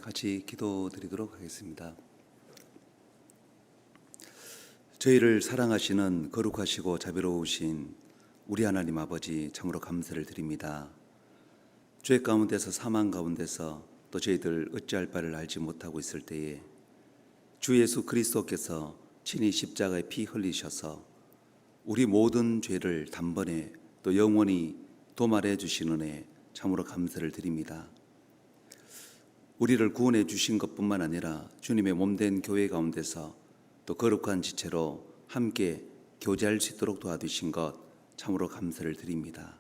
같이 기도드리도록 하겠습니다. 저희를 사랑하시는 거룩하시고 자비로우신 우리 하나님 아버지, 참으로 감사를 드립니다. 죄 가운데서, 사망 가운데서 또 저희들 어찌할 바를 알지 못하고 있을 때에 주 예수 그리스도께서 친히 십자가에 피 흘리셔서 우리 모든 죄를 단번에 또 영원히 도말해 주신 은혜, 참으로 감사를 드립니다. 우리를 구원해 주신 것뿐만 아니라 주님의 몸된 교회 가운데서 또 거룩한 지체로 함께 교제할 수 있도록 도와주신 것, 참으로 감사를 드립니다.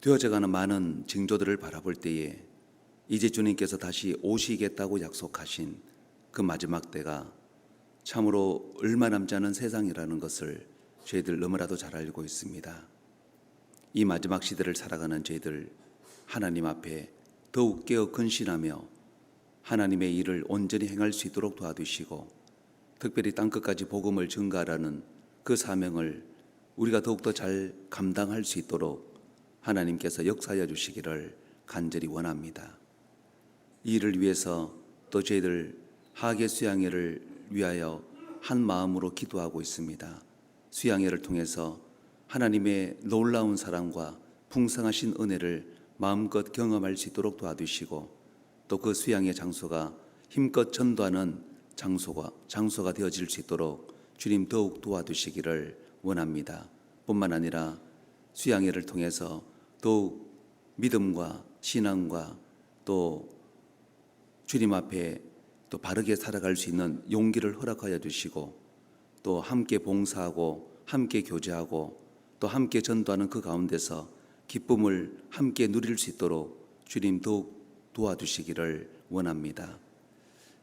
되어져가는 많은 징조들을 바라볼 때에 이제 주님께서 다시 오시겠다고 약속하신 그 마지막 때가 참으로 얼마 남지 않은 세상이라는 것을 저희들 너무나도 잘 알고 있습니다. 이 마지막 시대를 살아가는 저희들 하나님 앞에 더욱 깨어 근신하며 하나님의 일을 온전히 행할 수 있도록 도와주시고, 특별히 땅끝까지 복음을 전가하라는 그 사명을 우리가 더욱더 잘 감당할 수 있도록 하나님께서 역사하여 주시기를 간절히 원합니다. 이 일을 위해서 또 저희들 하계 수양회를 위하여 한 마음으로 기도하고 있습니다. 수양회를 통해서 하나님의 놀라운 사랑과 풍성하신 은혜를 마음껏 경험할 수 있도록 도와주시고, 또 그 수양의 장소가 힘껏 전도하는 장소가 되어질 수 있도록 주님 더욱 도와주시기를 원합니다. 뿐만 아니라 수양회를 통해서 더욱 믿음과 신앙과 또 주님 앞에 또 바르게 살아갈 수 있는 용기를 허락하여 주시고, 또 함께 봉사하고 함께 교제하고 또 함께 전도하는 그 가운데서 기쁨을 함께 누릴 수 있도록 주님 더욱 도와주시기를 원합니다.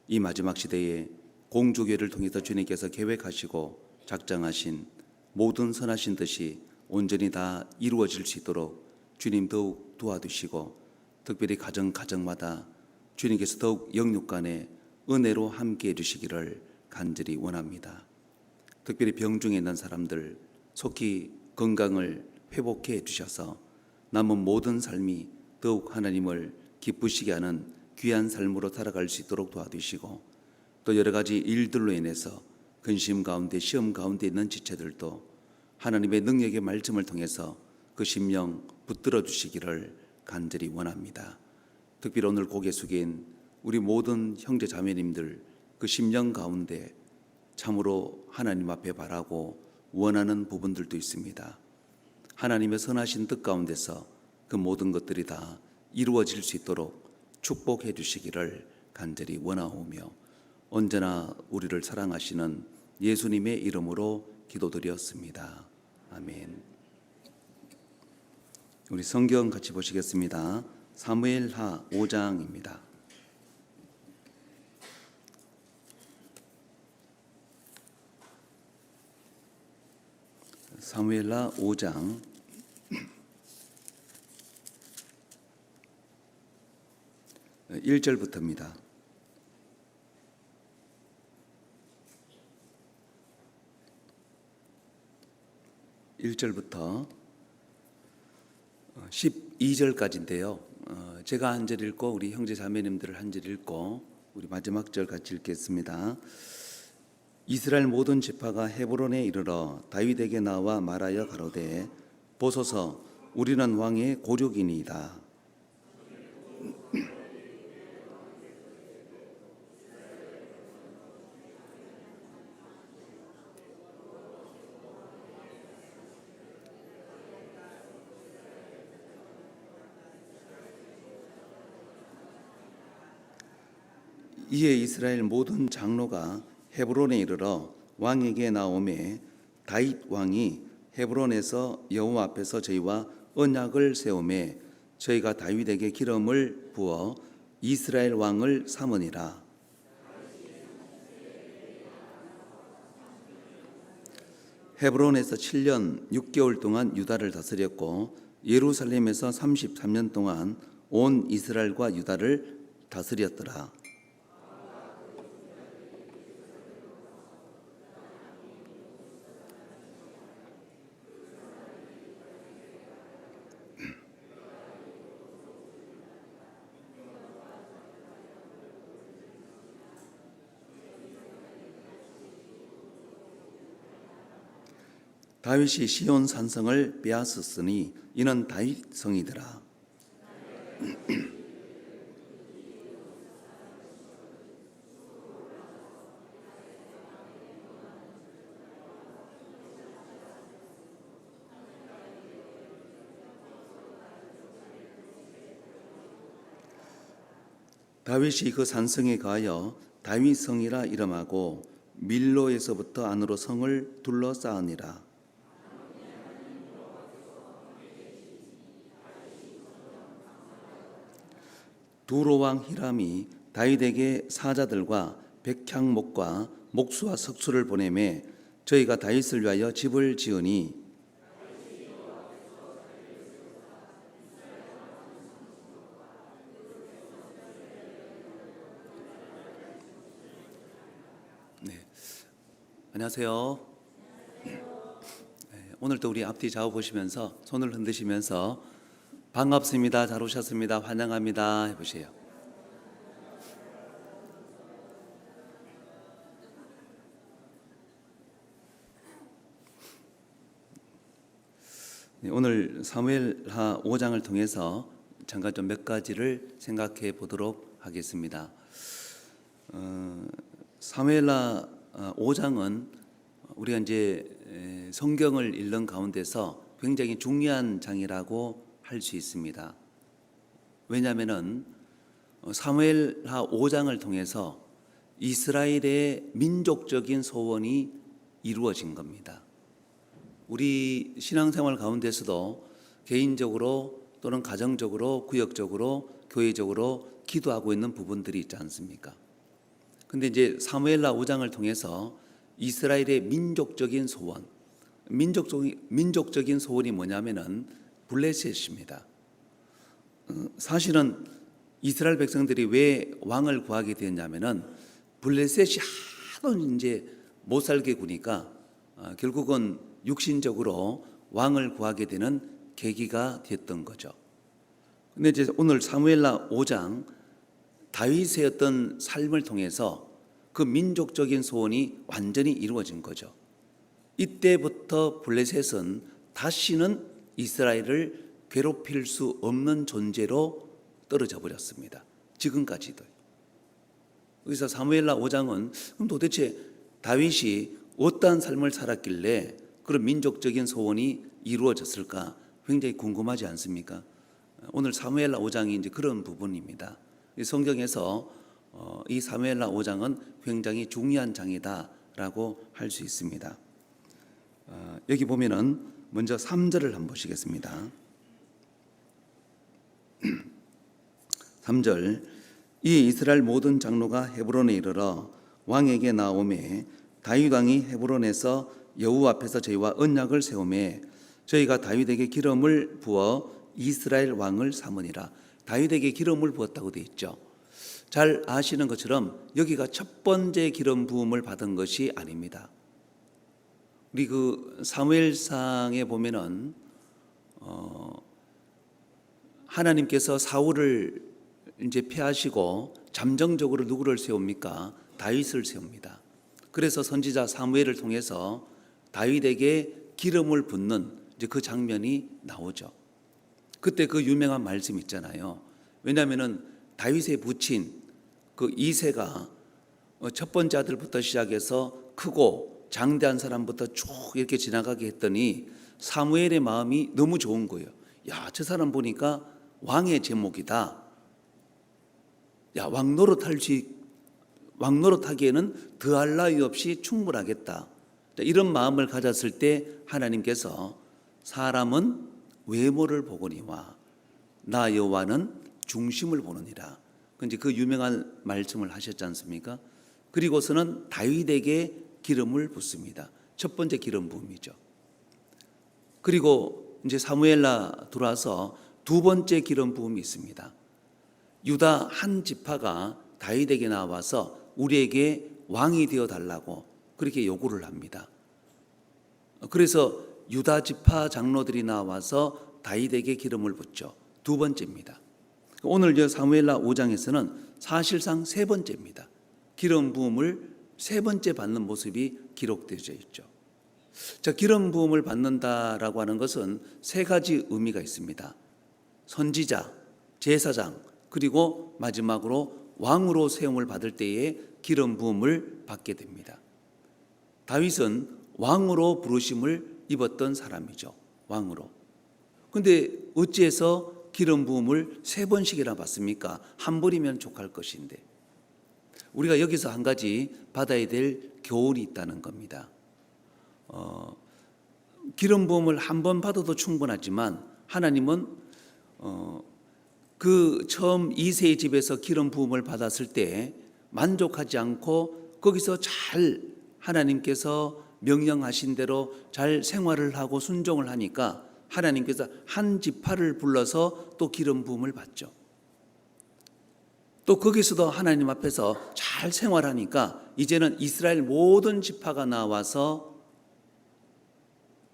이 마지막 시대에 공주교회를 통해서 주님께서 계획하시고 작정하신 모든 선하신 뜻이 온전히 다 이루어질 수 있도록 주님 더욱 도와주시고, 특별히 가정마다 주님께서 더욱 영육간에 은혜로 함께 해주시기를 간절히 원합니다. 특별히 병중에 있는 사람들 속히 건강을 회복해 주셔서 남은 모든 삶이 더욱 하나님을 기쁘시게 하는 귀한 삶으로 살아갈 수 있도록 도와주시고, 또 여러 가지 일들로 인해서 근심 가운데 시험 가운데 있는 지체들도 하나님의 능력의 말씀을 통해서 그 심령 붙들어 주시기를 간절히 원합니다. 특별히 오늘 고개 숙인 우리 모든 형제 자매님들 그 심령 가운데 참으로 하나님 앞에 바라고 원하는 부분들도 있습니다. 하나님의 선하신 뜻 가운데서 그 모든 것들이 다 이루어질 수 있도록 축복해 주시기를 간절히 원하오며, 언제나 우리를 사랑하시는 예수님의 이름으로 기도드렸습니다. 아멘. 우리 성경 같이 보시겠습니다. 사무엘하 5장입니다. 사무엘하 5장 1절부터입니다. (1절부터) 12절까지인데요. 제가 한 절 읽고 우리 형제 자매님들 한 절 읽고 우리 마지막 절 같이 읽겠습니다. 이스라엘 모든 지파가 헤브론에 이르러 다윗에게 나와 말하여 가로되, 보소서, 우리는 왕의 고족이니이다. 이에 이스라엘 모든 장로가 헤브론에 이르러 왕에게 나오매, 다윗 왕이 헤브론에서 여호와 앞에서 저희와 언약을 세우매 저희가 다윗에게 기름을 부어 이스라엘 왕을 삼으니라. 헤브론에서 7년 6개월 동안 유다를 다스렸고, 예루살렘에서 33년 동안 온 이스라엘과 유다를 다스렸더라. 다윗이 시온 산성을 빼앗았으니 이는 다윗 성이더라. 다윗이 그 산성에 가하여 다윗성이라 이름하고 밀로에서부터 안으로 성을 둘러싸으니라. 두로 왕 히람이 다윗에게 사자들과 백향목과 목수와 석수를 보내매 저희가 다윗을 위하여 집을 지으니 안녕하세요. 오늘도 우리 앞뒤 좌우 보시면서 손을 흔드시면서 반갑습니다, 잘 오셨습니다, 환영합니다 해보세요. 오늘 사무엘하 5장을 통해서 잠깐 좀 몇 가지를 생각해 보도록 하겠습니다. 사무엘하 5장은 우리가 이제 성경을 읽는 가운데서 굉장히 중요한 장이라고 할 수 있습니다. 왜냐하면은 사무엘하 5장을 통해서 이스라엘의 민족적인 소원이 이루어진 겁니다. 우리 신앙생활 가운데서도 개인적으로 또는 가정적으로, 구역적으로, 교회적으로 기도하고 있는 부분들이 있지 않습니까? 근데 이제 사무엘하 5장을 통해서 이스라엘의 민족적인 소원, 민족적인 소원이 뭐냐면은 블레셋입니다. 사실은 이스라엘 백성들이 왜 왕을 구하게 되었냐면은 블레셋이 하도 이제 못 살게 구니까 결국은 육신적으로 왕을 구하게 되는 계기가 됐던 거죠. 근데 이제 오늘 사무엘하 5장 다윗의 어떤 삶을 통해서 그 민족적인 소원이 완전히 이루어진 거죠. 이때부터 블레셋은 다시는 이스라엘을 괴롭힐 수 없는 존재로 떨어져 버렸습니다. 지금까지도. 그래서 사무엘하 5장은 그럼 도대체 다윗이 어떠한 삶을 살았길래 그런 민족적인 소원이 이루어졌을까 굉장히 궁금하지 않습니까? 오늘 사무엘하 5장이 이제 그런 부분입니다. 성경에서 이 사무엘하 5장은 굉장히 중요한 장이다라고 할 수 있습니다. 여기 보면은 먼저 3절을 한번 보시겠습니다. 3절 이 이스라엘 모든 장로가 헤브론에 이르러 왕에게 나오매 다윗 왕이 헤브론에서 여호와 앞에서 저희와 언약을 세우매 저희가 다윗에게 기름을 부어 이스라엘 왕을 삼으니라. 다윗에게 기름을 부었다고 되어 있죠. 잘 아시는 것처럼 여기가 첫 번째 기름 부음을 받은 것이 아닙니다. 우리 그 사무엘상에 보면은 하나님께서 사울을 이제 패하시고 잠정적으로 누구를 세웁니까? 다윗을 세웁니다. 그래서 선지자 사무엘을 통해서 다윗에게 기름을 붓는 이제 그 장면이 나오죠. 그때 그 유명한 말씀 있잖아요. 왜냐하면은 다윗의 부친 그 이새가 첫 번째 아들부터 시작해서 크고 장대한 사람부터 쭉 이렇게 지나가게 했더니 사무엘의 마음이 너무 좋은 거예요. 야, 저 사람 보니까 왕의 제목이다. 야, 왕노릇하기에는 더할 나위 없이 충분하겠다. 이런 마음을 가졌을 때 하나님께서 사람은 외모를 보거니와 나 여호와는 중심을 보느니라. 이제 그 유명한 말씀을 하셨지 않습니까? 그리고서는 다윗에게 기름을 붓습니다. 첫 번째 기름 부음이죠. 그리고 이제 사무엘라 들어와서 두 번째 기름 부음이 있습니다. 유다 한 지파가 다윗에게 나와서 우리에게 왕이 되어 달라고 그렇게 요구를 합니다. 그래서 유다 지파 장로들이 나와서 다윗에게 기름을 붓죠. 두 번째입니다. 오늘 사무엘하 5장에서는 사실상 세 번째입니다. 기름 부음을 세 번째 받는 모습이 기록되어 있죠. 자, 기름 부음을 받는다라고 하는 것은 세 가지 의미가 있습니다. 선지자, 제사장, 그리고 마지막으로 왕으로 세움을 받을 때에 기름 부음을 받게 됩니다. 다윗은 왕으로 부르심을 입었던 사람이죠. 왕으로. 근데 어찌해서 기름 부음을 세 번씩이나 받습니까? 한 번이면 족할 것인데. 우리가 여기서 한 가지 받아야 될 교훈이 있다는 겁니다. 기름 부음을 한 번 받아도 충분하지만 하나님은 그 처음 이새의 집에서 기름 부음을 받았을 때 만족하지 않고 거기서 잘 하나님께서 명령하신 대로 잘 생활을 하고 순종을 하니까 하나님께서 한 지파를 불러서 또 기름 부음을 받죠. 또 거기서도 하나님 앞에서 잘 생활하니까 이제는 이스라엘 모든 지파가 나와서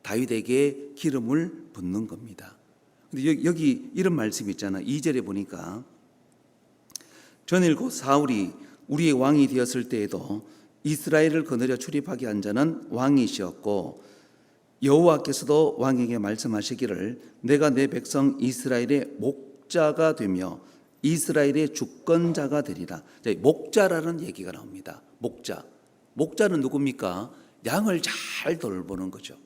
다윗에게 기름을 붓는 겁니다. 근데 여기 이런 말씀이 있잖아. 2절에 보니까 전일 곧 사울이 우리의 왕이 되었을 때에도 이스라엘을 거느려 출입하게 한 자는 왕이시었고 여호와께서도 왕에게 말씀하시기를 내가 내 백성 이스라엘의 목자가 되며 이스라엘의 주권자가 되리라. 목자라는 얘기가 나옵니다. 목자는 누굽니까? 양을 잘 돌보는 거죠.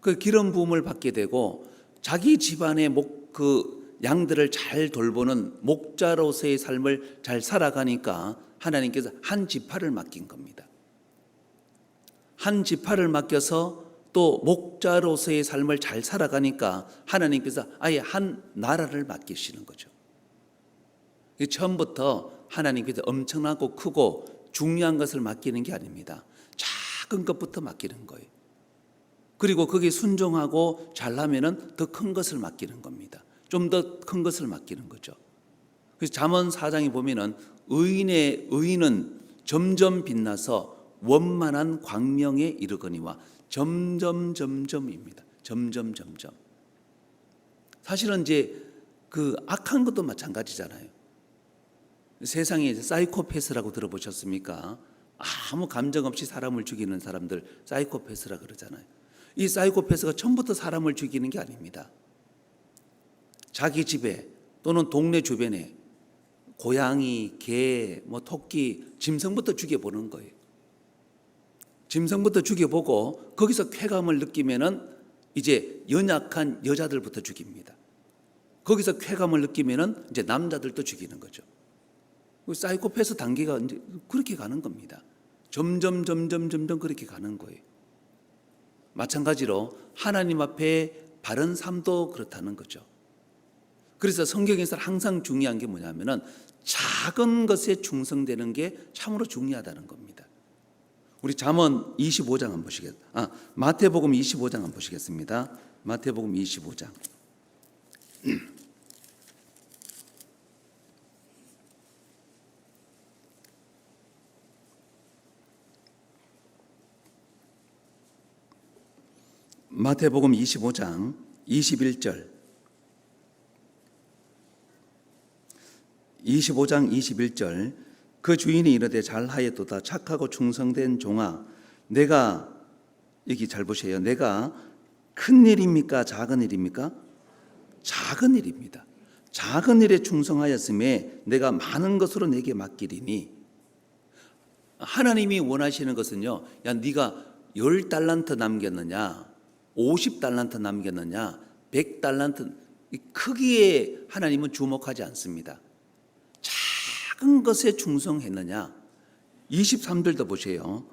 그 기름 부음을 받게 되고 자기 집안의 그 양들을 잘 돌보는 목자로서의 삶을 잘 살아가니까 하나님께서 한 지파를 맡긴 겁니다. 한 지파를 맡겨서 또 목자로서의 삶을 잘 살아가니까 하나님께서 아예 한 나라를 맡기시는 거죠. 처음부터 하나님께서 엄청나고 크고 중요한 것을 맡기는 게 아닙니다. 작은 것부터 맡기는 거예요. 그리고 거기에 순종하고 잘하면은 더 큰 것을 맡기는 겁니다. 좀 더 큰 것을 맡기는 거죠. 그래서 잠언 4장에 보면은 의인은 점점 빛나서 원만한 광명에 이르거니와 점점입니다. 점점. 사실은 이제 그 악한 것도 마찬가지잖아요. 세상에 이제 사이코패스라고 들어보셨습니까? 아무 감정 없이 사람을 죽이는 사람들 사이코패스라 그러잖아요. 이 사이코패스가 처음부터 사람을 죽이는 게 아닙니다. 자기 집에 또는 동네 주변에 고양이, 개, 토끼, 짐승부터 죽여보는 거예요. 짐승부터 죽여보고 거기서 쾌감을 느끼면은 이제 연약한 여자들부터 죽입니다. 거기서 쾌감을 느끼면은 이제 남자들도 죽이는 거죠. 사이코패스 단계가 이제 그렇게 가는 겁니다. 점점 그렇게 가는 거예요. 마찬가지로 하나님 앞에 바른 삶도 그렇다는 거죠. 그래서 성경에서 항상 중요한 게 뭐냐면은 작은 것에 충성되는 게 참으로 중요하다는 겁니다. 우리 잠언 25장 한번 보시겠습니다. 마태복음 25장 한번 보시겠습니다. 마태복음 25장. 마태복음 25장 21절. 25장 21절. 그 주인이 이르되 잘하였도다 착하고 충성된 종아 내가 여기 잘 보세요. 내가 큰 일입니까 작은 일입니까? 작은 일입니다. 작은 일에 충성하였음에 내가 많은 것으로 내게 맡기리니. 하나님이 원하시는 것은요, 야 네가 10달란트 남겼느냐 50달란트 남겼느냐 100달란트 크기에 하나님은 주목하지 않습니다. 작은 것에 충성했느냐. 23절도 보세요.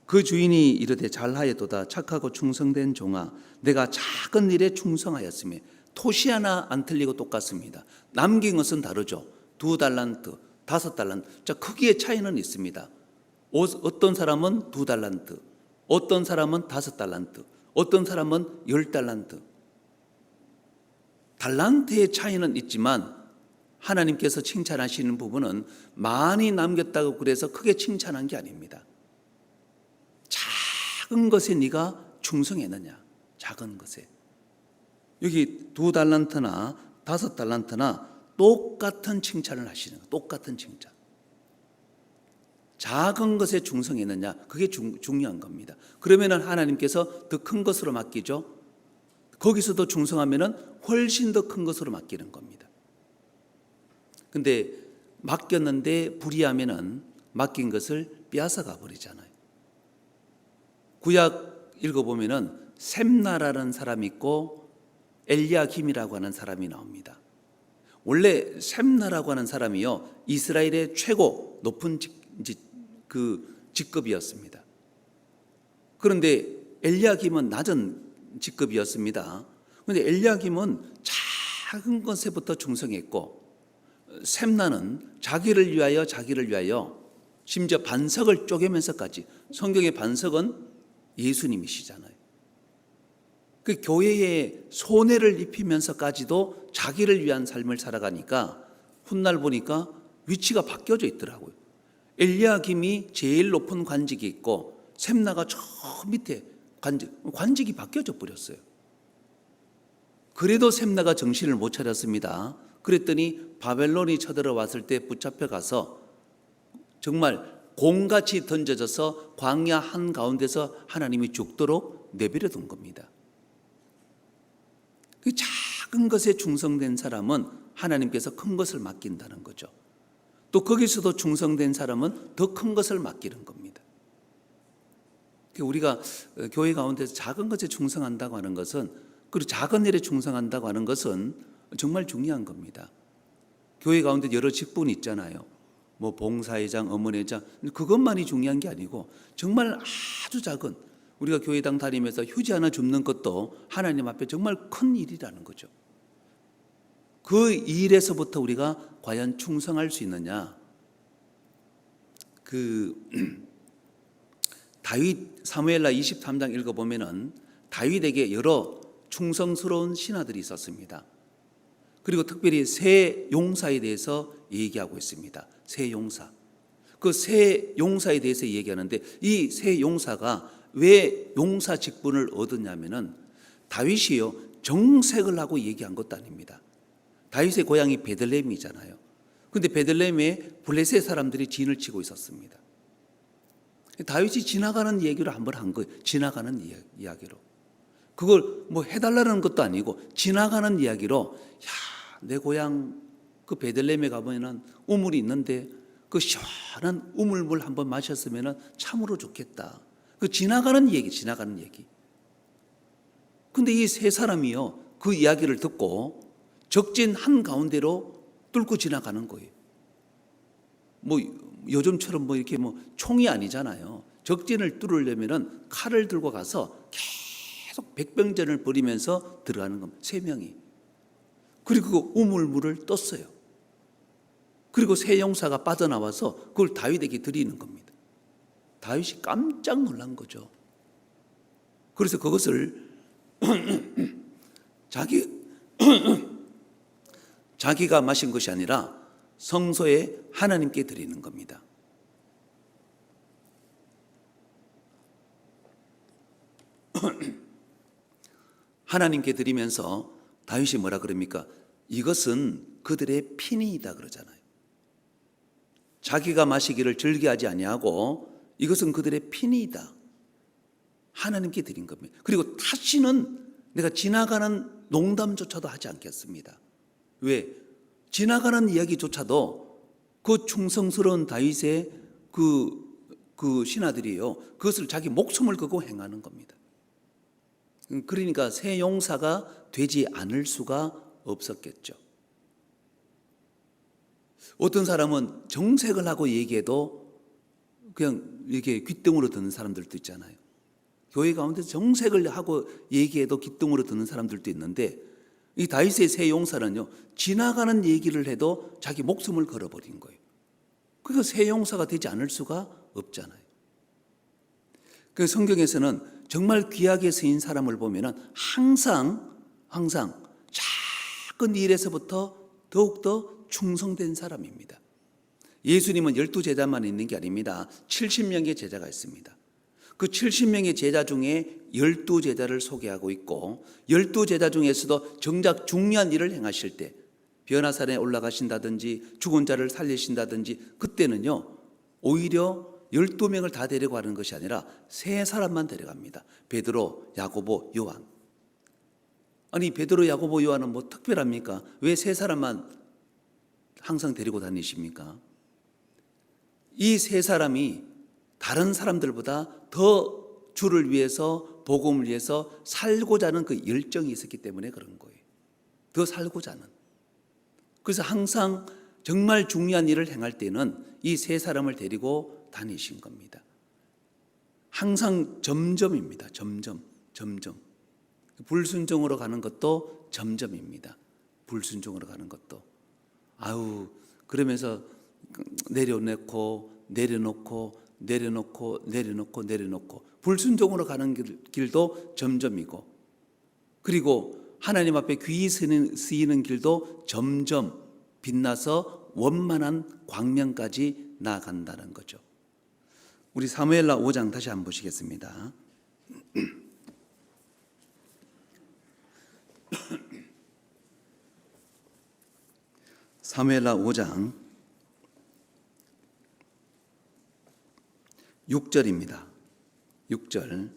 그 주인이 이르되 잘하였도다 착하고 충성된 종아 내가 작은 일에 충성하였으며. 토시 하나 안 틀리고 똑같습니다. 남긴 것은 다르죠. 2달란트 5달란트. 자, 크기의 차이는 있습니다. 어떤 사람은 2달란트, 어떤 사람은 5달란트, 어떤 사람은 10달란트. 달란트의 차이는 있지만 하나님께서 칭찬하시는 부분은 많이 남겼다고 그래서 크게 칭찬한 게 아닙니다. 작은 것에 네가 충성했느냐. 작은 것에. 여기 2달란트나 5달란트나 똑같은 칭찬을 하시는 거예요. 똑같은 칭찬. 작은 것에 충성했느냐, 그게 중요한 겁니다. 그러면은 하나님께서 더 큰 것으로 맡기죠. 거기서도 충성하면은 훨씬 더 큰 것으로 맡기는 겁니다. 근데 맡겼는데 불의하면은 맡긴 것을 빼앗아가 버리잖아요. 구약 읽어보면은 셈나라는 사람이 있고 엘리야김이라고 하는 사람이 나옵니다. 원래 셈나라고 하는 사람이요, 이스라엘의 최고 높은 직급이었습니다. 그런데 엘리야김은 낮은 직급이었습니다. 그런데 엘리야김은 작은 것에부터 충성했고, 셈나는 자기를 위하여 심지어 반석을 쪼개면서까지, 성경의 반석은 예수님이시잖아요. 그 교회에 손해를 입히면서까지도 자기를 위한 삶을 살아가니까 훗날 보니까 위치가 바뀌어져 있더라고요. 엘리야김이 제일 높은 관직이 있고 셈나가 저 밑에 관직이 바뀌어져 버렸어요. 그래도 셈나가 정신을 못 차렸습니다. 그랬더니 바벨론이 쳐들어왔을 때 붙잡혀 가서 정말 곰같이 던져져서 광야 한가운데서 하나님이 죽도록 내버려 둔 겁니다. 그 작은 것에 충성된 사람은 하나님께서 큰 것을 맡긴다는 거죠. 또 거기서도 충성된 사람은 더 큰 것을 맡기는 겁니다. 우리가 교회 가운데서 작은 것에 충성한다고 하는 것은, 그리고 작은 일에 충성한다고 하는 것은 정말 중요한 겁니다. 교회 가운데 여러 직분이 있잖아요. 뭐 봉사회장, 어머니회장, 그것만이 중요한 게 아니고 정말 아주 작은, 우리가 교회당 다니면서 휴지 하나 줍는 것도 하나님 앞에 정말 큰 일이라는 거죠. 그 일에서부터 우리가 과연 충성할 수 있느냐. 다윗 사무엘라 23장 읽어보면은 다윗에게 여러 충성스러운 신하들이 있었습니다. 그리고 특별히 세 용사에 대해서 얘기하고 있습니다. 세 용사. 그 세 용사에 대해서 얘기하는데, 이 세 용사가 왜 용사 직분을 얻었냐면은 다윗이요, 정색을 하고 얘기한 것도 아닙니다. 다윗의 고향이 베들레헴이잖아요. 그런데 베들레헴에 블레셋 사람들이 진을 치고 있었습니다. 다윗이 지나가는 얘기로 한번 한 거예요. 지나가는 이야기로. 그걸 뭐 해달라는 것도 아니고 지나가는 이야기로, 야, 내 고향 그 베들레헴에 가보면은 우물이 있는데 그 시원한 우물물 한번 마셨으면은 참으로 좋겠다. 그 지나가는 얘기. 근데 이 세 사람이요, 그 이야기를 듣고 적진 한 가운데로 뚫고 지나가는 거예요. 뭐 요즘처럼 뭐 이렇게 뭐 총이 아니잖아요. 적진을 뚫으려면은 칼을 들고 가서 계속 백병전을 벌이면서 들어가는 겁니다. 세 명이. 그리고 그 우물물을 떴어요. 그리고 세 용사가 빠져나와서 그걸 다윗에게 드리는 겁니다. 다윗이 깜짝 놀란 거죠. 그래서 그것을 자기가 마신 것이 아니라 성소에 하나님께 드리는 겁니다. 하나님께 드리면서 다윗이 뭐라 그럽니까? 이것은 그들의 피니이다 그러잖아요. 자기가 마시기를 즐겨하지 아니하고 이것은 그들의 피니이다. 하나님께 드린 겁니다. 그리고 다시는 내가 지나가는 농담조차도 하지 않겠습니다. 왜? 지나가는 이야기조차도 그 충성스러운 다윗의 그 신하들이요, 그것을 자기 목숨을 걸고 행하는 겁니다. 그러니까 새 용사가 되지 않을 수가 없었겠죠. 어떤 사람은 정색을 하고 얘기해도 그냥 이렇게 귓등으로 듣는 사람들도 있잖아요. 교회 가운데 정색을 하고 얘기해도 귓등으로 듣는 사람들도 있는데, 이 다윗의 새 용사는요, 지나가는 얘기를 해도 자기 목숨을 걸어버린 거예요. 그러니까 새 용사가 되지 않을 수가 없잖아요. 그 성경에서는 정말 귀하게 쓰인 사람을 보면은 항상 작은 일에서부터 더욱더 충성된 사람입니다. 예수님은 12제자만 있는 게 아닙니다. 70명의 제자가 있습니다. 그 70명의 제자 중에 12제자를 소개하고 있고, 12제자 중에서도 정작 중요한 일을 행하실 때, 변화산에 올라가신다든지 죽은 자를 살리신다든지, 그때는요 오히려 12명을 다 데려가는 것이 아니라 3사람만 데려갑니다. 베드로, 야고보, 요한. 아니 베드로, 야고보, 요한은 뭐 특별합니까? 왜 3사람만 항상 데리고 다니십니까? 이 3사람이 다른 사람들보다 더 주를 위해서, 복음을 위해서 살고자 하는 그 열정이 있었기 때문에 그런 거예요. 더 살고자 하는. 그래서 항상 정말 중요한 일을 행할 때는 이 3사람을 데리고 다니신 겁니다. 항상 점점입니다. 점점. 불순종으로 가는 것도 점점입니다. 불순종으로 가는 것도. 그러면서 내려놓고 불순종으로 가는 길도 점점이고, 그리고 하나님 앞에 귀히 쓰이는 길도 점점 빛나서 원만한 광명까지 나아간다는 거죠. 우리 사무엘하 5장 다시 한번 보시겠습니다. 사무엘하 5장 6절입니다. 6절.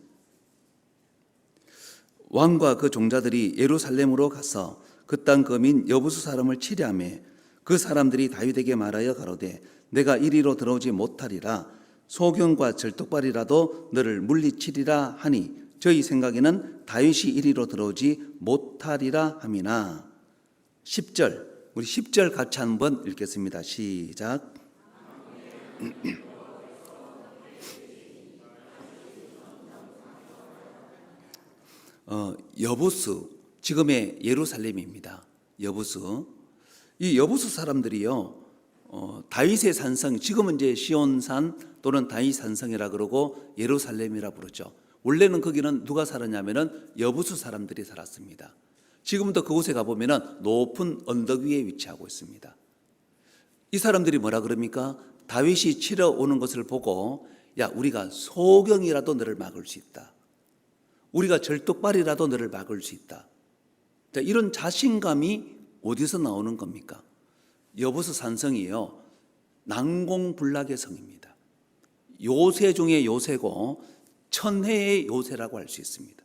왕과 그 종자들이 예루살렘으로 가서 그 땅 거민 여부수 사람을 치려하매 그 사람들이 다윗에게 말하여 가로되 내가 이리로 들어오지 못하리라. 소경과 절뚝발이라도 너를 물리치리라 하니 저희 생각에는 다윗이 이리로 들어오지 못하리라 함이나. 10절. 우리 10절 같이 한번 읽겠습니다. 시작. 여부수, 지금의 예루살렘입니다. 여부수. 이 여부수 사람들이요, 다윗의 산성, 지금은 이제 시온산 또는 다윗 산성이라 그러고 예루살렘이라 부르죠. 원래는 거기는 누가 살았냐면은 여부수 사람들이 살았습니다. 지금도 그곳에 가보면은 높은 언덕 위에 위치하고 있습니다. 이 사람들이 뭐라 그럽니까? 다윗이 치러 오는 것을 보고, 야, 우리가 소경이라도 너를 막을 수 있다. 우리가 절뚝발이라도 너를 막을 수 있다. 자, 이런 자신감이 어디서 나오는 겁니까? 여부수 산성이에요. 난공불락의 성입니다. 요새 중에 요새고 천혜의 요새라고 할 수 있습니다.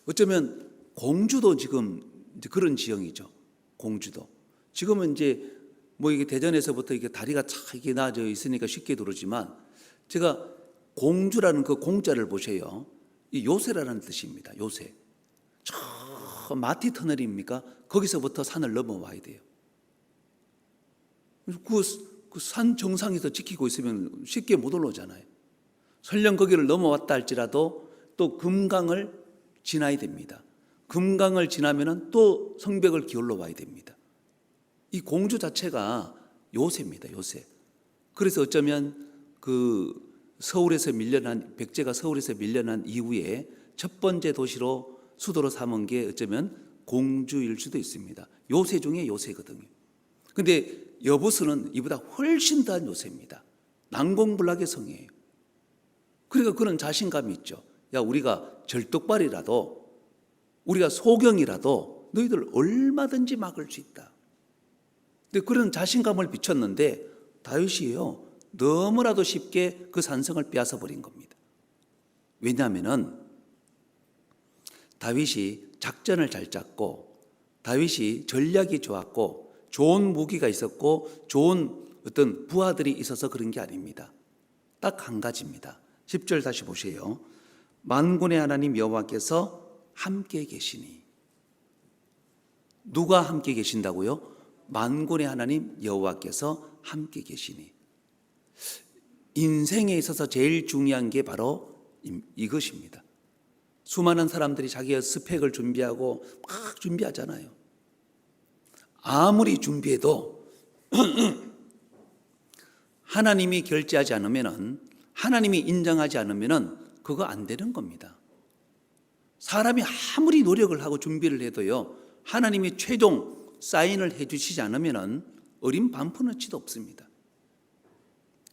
어쩌면 공주도 지금 그런 지형이죠. 공주도. 지금은 이제 뭐 이게 대전에서부터 이게 다리가 착 이게 나져 있으니까 쉽게 들어오지만, 제가 공주라는 그 공자를 보세요. 이 요새라는 뜻입니다. 요새. 저 마티 터널입니까? 거기서부터 산을 넘어와야 돼요. 그 산 정상에서 지키고 있으면 쉽게 못 올라오잖아요. 설령 거기를 넘어왔다 할지라도 또 금강을 지나야 됩니다. 금강을 지나면은 또 성벽을 기울러 와야 됩니다. 이 공주 자체가 요새입니다. 요새. 그래서 어쩌면 서울에서 밀려난, 백제가 서울에서 밀려난 이후에 첫 번째 도시로 수도로 삼은 게 어쩌면 공주일 수도 있습니다. 요새 중에 요새거든요. 근데 여부수는 이보다 훨씬 더한 요새입니다. 난공불락의 성이에요. 그러니까 그런 자신감이 있죠. 야, 우리가 절뚝발이라도, 우리가 소경이라도 너희들 얼마든지 막을 수 있다. 근데 그런 자신감을 비췄는데 다윗이요, 너무나도 쉽게 그 산성을 빼앗아 버린 겁니다. 왜냐하면은 다윗이 작전을 잘 짰고, 다윗이 전략이 좋았고, 좋은 무기가 있었고, 좋은 어떤 부하들이 있어서 그런 게 아닙니다. 딱 한 가지입니다. 10절 다시 보세요. 만군의 하나님 여호와께서 함께 계시니. 누가 함께 계신다고요? 만군의 하나님 여호와께서 함께 계시니. 인생에 있어서 제일 중요한 게 바로 이것입니다. 수많은 사람들이 자기의 스펙을 준비하고 막 준비하잖아요. 아무리 준비해도 하나님이 결제하지 않으면은, 하나님이 인정하지 않으면은 그거 안 되는 겁니다. 사람이 아무리 노력을 하고 준비를 해도요, 하나님이 최종 사인을 해주시지 않으면은 어린 반푼어치도 없습니다.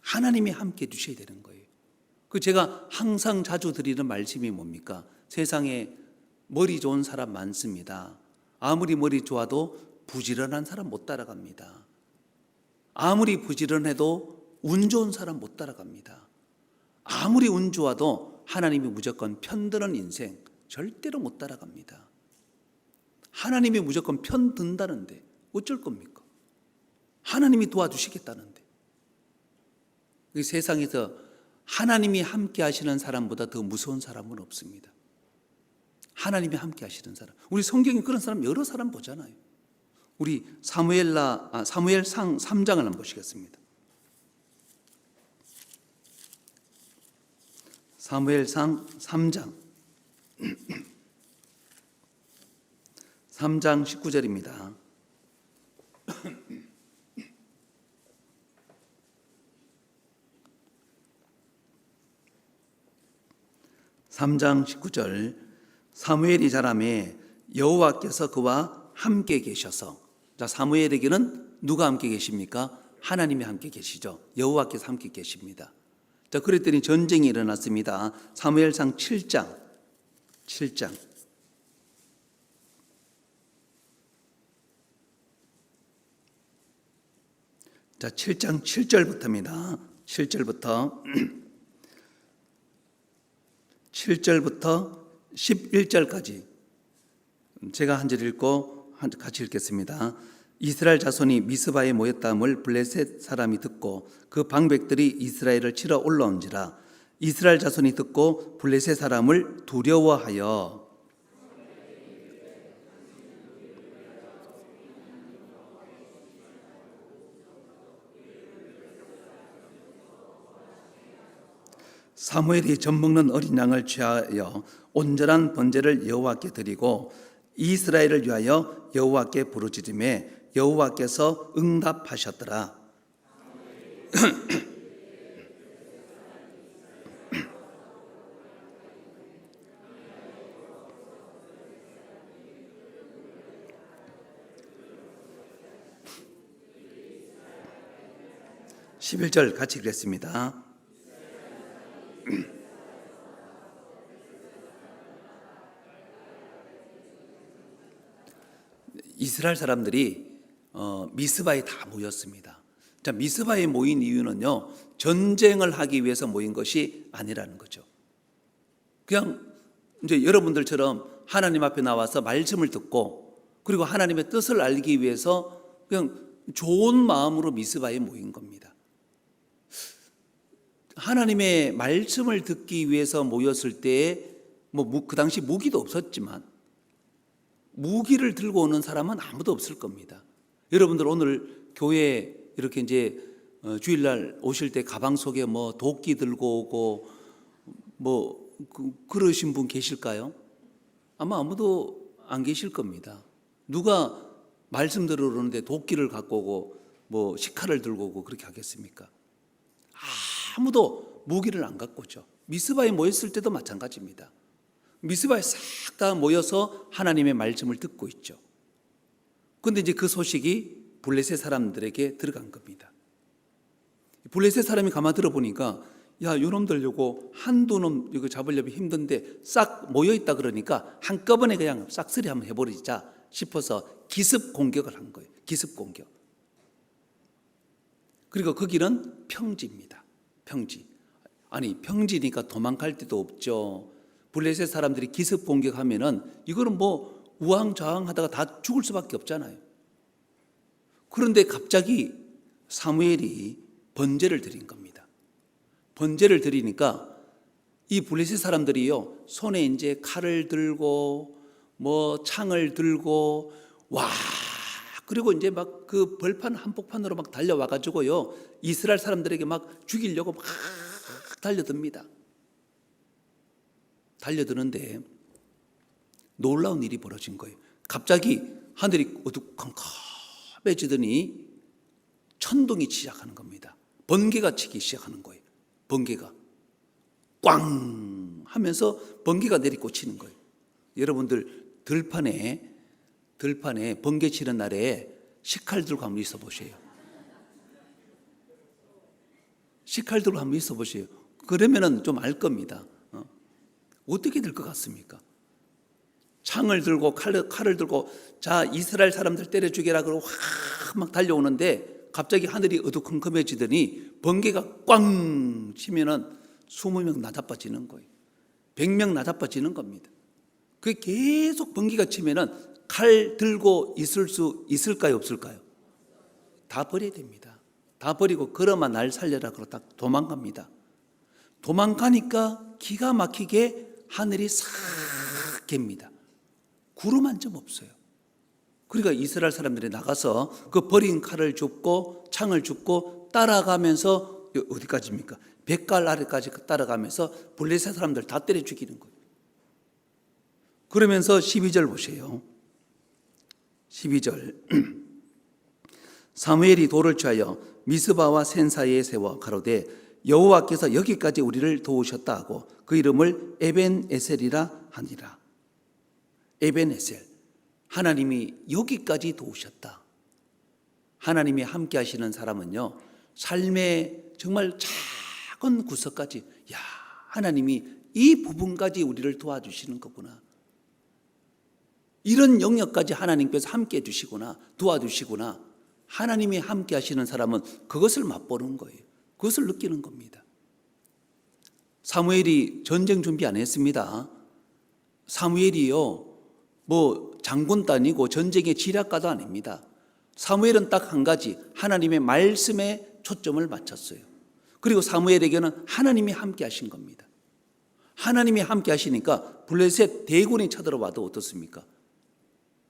하나님이 함께 해주셔야 되는 거예요. 제가 항상 자주 드리는 말씀이 뭡니까? 세상에 머리 좋은 사람 많습니다. 아무리 머리 좋아도 부지런한 사람 못 따라갑니다. 아무리 부지런해도 운 좋은 사람 못 따라갑니다. 아무리 운 좋아도 하나님이 무조건 편드는 인생 절대로 못 따라갑니다. 하나님이 무조건 편든다는데 어쩔 겁니까? 하나님이 도와주시겠다는데. 이 세상에서 하나님이 함께 하시는 사람보다 더 무서운 사람은 없습니다. 하나님이 함께 하시는 사람. 우리 성경에 그런 사람 여러 사람 보잖아요. 우리 사무엘상 3장을 한번 보시겠습니다. 사무엘상 3장 3장 19절입니다. (3장 19절) 사무엘이 자라매 여호와께서 그와 함께 계셔서. 자, 사무엘에게는 누가 함께 계십니까? 하나님이 함께 계시죠. 여호와께서 함께 계십니다. 자, 그랬더니 전쟁이 일어났습니다. 사무엘상 7장. 자, 7장 7절부터입니다. 7절부터 11절까지 제가 한 절 읽고 같이 읽겠습니다. 이스라엘 자손이 미스바에 모였다함을 블레셋 사람이 듣고 그 방백들이 이스라엘을 치러 올라온지라. 이스라엘 자손이 듣고 블레셋 사람을 두려워하여 '사무엘이 젖먹는 어린 양을 취하여 온전한 번제를 여호와께 드리고 이스라엘을 위하여 여호와께 부르짖음에 여호와께서 응답하셨더라. (11절) 같이 읽겠습니다. 이스라엘 사람들이 미스바에 다 모였습니다. 자, 미스바에 모인 이유는요, 전쟁을 하기 위해서 모인 것이 아니라는 거죠. 그냥 이제 여러분들처럼 하나님 앞에 나와서 말씀을 듣고 그리고 하나님의 뜻을 알기 위해서 그냥 좋은 마음으로 미스바에 모인 겁니다. 하나님의 말씀을 듣기 위해서 모였을 때 그 당시 무기도 없었지만 무기를 들고 오는 사람은 아무도 없을 겁니다. 여러분들 오늘 교회 이렇게 이제 주일날 오실 때 가방 속에 도끼 들고 오고 그러신 분 계실까요? 아마 아무도 안 계실 겁니다. 누가 말씀 들으러오는데 도끼를 갖고 오고 식칼을 들고 오고 그렇게 하겠습니까? 아무도 무기를 안 갖고 오죠. 미스바에 모였을 때도 마찬가지입니다. 미스바에 싹 다 모여서 하나님의 말씀을 듣고 있죠. 그런데 이제 그 소식이 블레셋 사람들에게 들어간 겁니다. 블레셋 사람이 가만 들어보니까, 야, 요놈들 요거 한두 놈 이거 잡으려면 힘든데 싹 모여있다 그러니까 한꺼번에 그냥 싹쓸이 한번 해버리자 싶어서 기습 공격을 한 거예요. 기습 공격. 그리고 거기는 평지입니다. 평지. 아니, 평지니까 도망갈 데도 없죠. 블레셋 사람들이 기습 공격하면은 이거는 우왕좌왕하다가 다 죽을 수밖에 없잖아요. 그런데 갑자기 사무엘이 번제를 드린 겁니다. 번제를 드리니까 이 블레셋 사람들이요, 손에 이제 칼을 들고 창을 들고 그리고 이제 막 그 벌판 한복판으로 막 달려와 가지고요, 이스라엘 사람들에게 막 죽이려고 막 달려듭니다. 달려드는데 놀라운 일이 벌어진 거예요. 갑자기 하늘이 어두컴컴해지더니 천둥이 시작하는 겁니다. 번개가 치기 시작하는 거예요. 번개가 꽝 하면서 번개가 내리꽂히는 거예요. 여러분들 들판에 번개 치는 날에 식칼 들고 한번 있어 보세요. 식칼 들고 한번 있어 보세요. 그러면은 좀 알 겁니다. 어떻게 될 것 같습니까? 창을 들고 칼을 들고 자, 이스라엘 사람들 때려 죽여라 그러고 확 막 달려오는데 갑자기 하늘이 어두컴컴해지더니 번개가 꽝 치면은 20명 나자빠지는 거예요. 100명 나자빠지는 겁니다. 그게 계속 번개가 치면은 칼 들고 있을 수 있을까요, 없을까요? 다 버려야 됩니다. 다 버리고 걸어만 날 살려라 그러고 딱 도망갑니다. 도망가니까 기가 막히게 하늘이 싹 갭니다. 구름 한 점 없어요. 그러니까 이스라엘 사람들이 나가서 그 버린 칼을 줍고 창을 줍고 따라가면서 어디까지입니까? 백갈 아래까지 따라가면서 블레셋 사람들 다 때려 죽이는 거예요. 그러면서 12절 보세요. 12절 사무엘이 돌을 취하여 미스바와 센 사이에 세워 가로되 여호와께서 여기까지 우리를 도우셨다 하고 그 이름을 에벤에셀이라 하니라. 에벤에셀, 하나님이 여기까지 도우셨다. 하나님이 함께 하시는 사람은요, 삶의 정말 작은 구석까지, 야, 하나님이 이 부분까지 우리를 도와주시는 거구나, 이런 영역까지 하나님께서 함께 해주시구나, 도와주시구나. 하나님이 함께 하시는 사람은 그것을 맛보는 거예요. 그것을 느끼는 겁니다. 사무엘이 전쟁 준비 안 했습니다. 사무엘이요, 뭐 장군도 아니고 전쟁의 지략가도 아닙니다. 사무엘은 딱 한 가지, 하나님의 말씀에 초점을 맞췄어요. 그리고 사무엘에게는 하나님이 함께 하신 겁니다. 하나님이 함께 하시니까 블레셋 대군이 쳐들어와도 어떻습니까?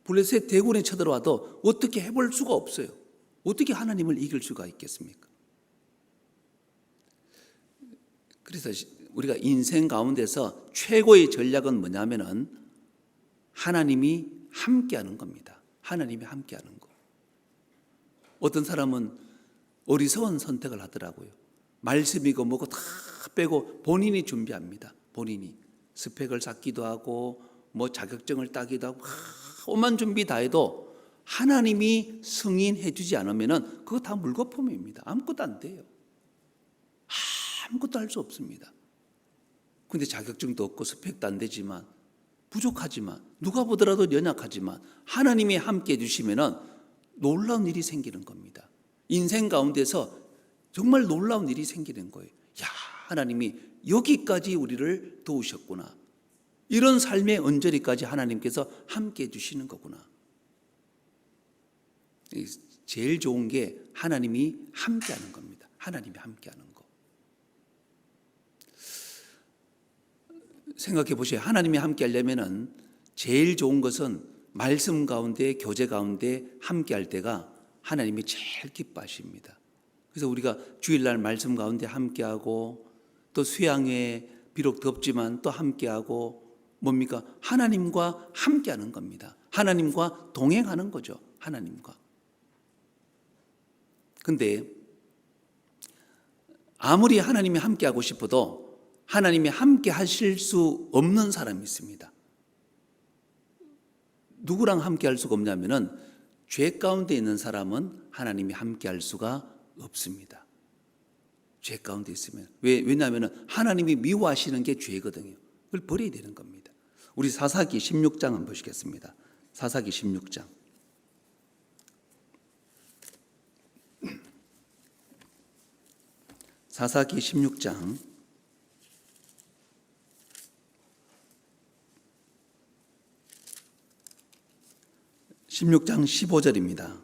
블레셋 대군이 쳐들어와도 어떻게 해볼 수가 없어요. 어떻게 하나님을 이길 수가 있겠습니까? 그래서 우리가 인생 가운데서 최고의 전략은 뭐냐면은 하나님이 함께하는 겁니다. 하나님이 함께하는 거. 어떤 사람은 어리석은 선택을 하더라고요. 말씀이고 뭐고 다 빼고 본인이 준비합니다. 본인이 스펙을 쌓기도 하고 뭐 자격증을 따기도 하고 오만 준비 다 해도 하나님이 승인해 주지 않으면은 그거 다 물거품입니다. 아무것도 안 돼요. 아무것도 할 수 없습니다. 근데 자격증도 없고 스펙도 안 되지만 부족하지만 누가 보더라도 연약하지만 하나님이 함께 해주시면은 놀라운 일이 생기는 겁니다. 인생 가운데서 정말 놀라운 일이 생기는 거예요. 야, 하나님이 여기까지 우리를 도우셨구나. 이런 삶의 언저리까지 하나님께서 함께 해주시는 거구나. 제일 좋은 게 하나님이 함께하는 겁니다. 하나님이 함께하는 거. 생각해 보세요. 하나님이 함께 하려면은 제일 좋은 것은 말씀 가운데, 교제 가운데 함께 할 때가 하나님이 제일 기뻐하십니다. 그래서 우리가 주일날 말씀 가운데 함께하고 또 수양회 비록 덥지만 또 함께하고 뭡니까? 하나님과 함께하는 겁니다. 하나님과 동행하는 거죠. 하나님과. 근데 아무리 하나님이 함께하고 싶어도 하나님이 함께 하실 수 없는 사람이 있습니다. 누구랑 함께 할 수가 없냐면은 죄 가운데 있는 사람은 하나님이 함께 할 수가 없습니다. 죄 가운데 있으면. 왜냐하면 하나님이 미워하시는 게 죄거든요. 그걸 버려야 되는 겁니다. 우리 사사기 16장 한번 보시겠습니다. 사사기 16장. 사사기 16장 16장 15절입니다.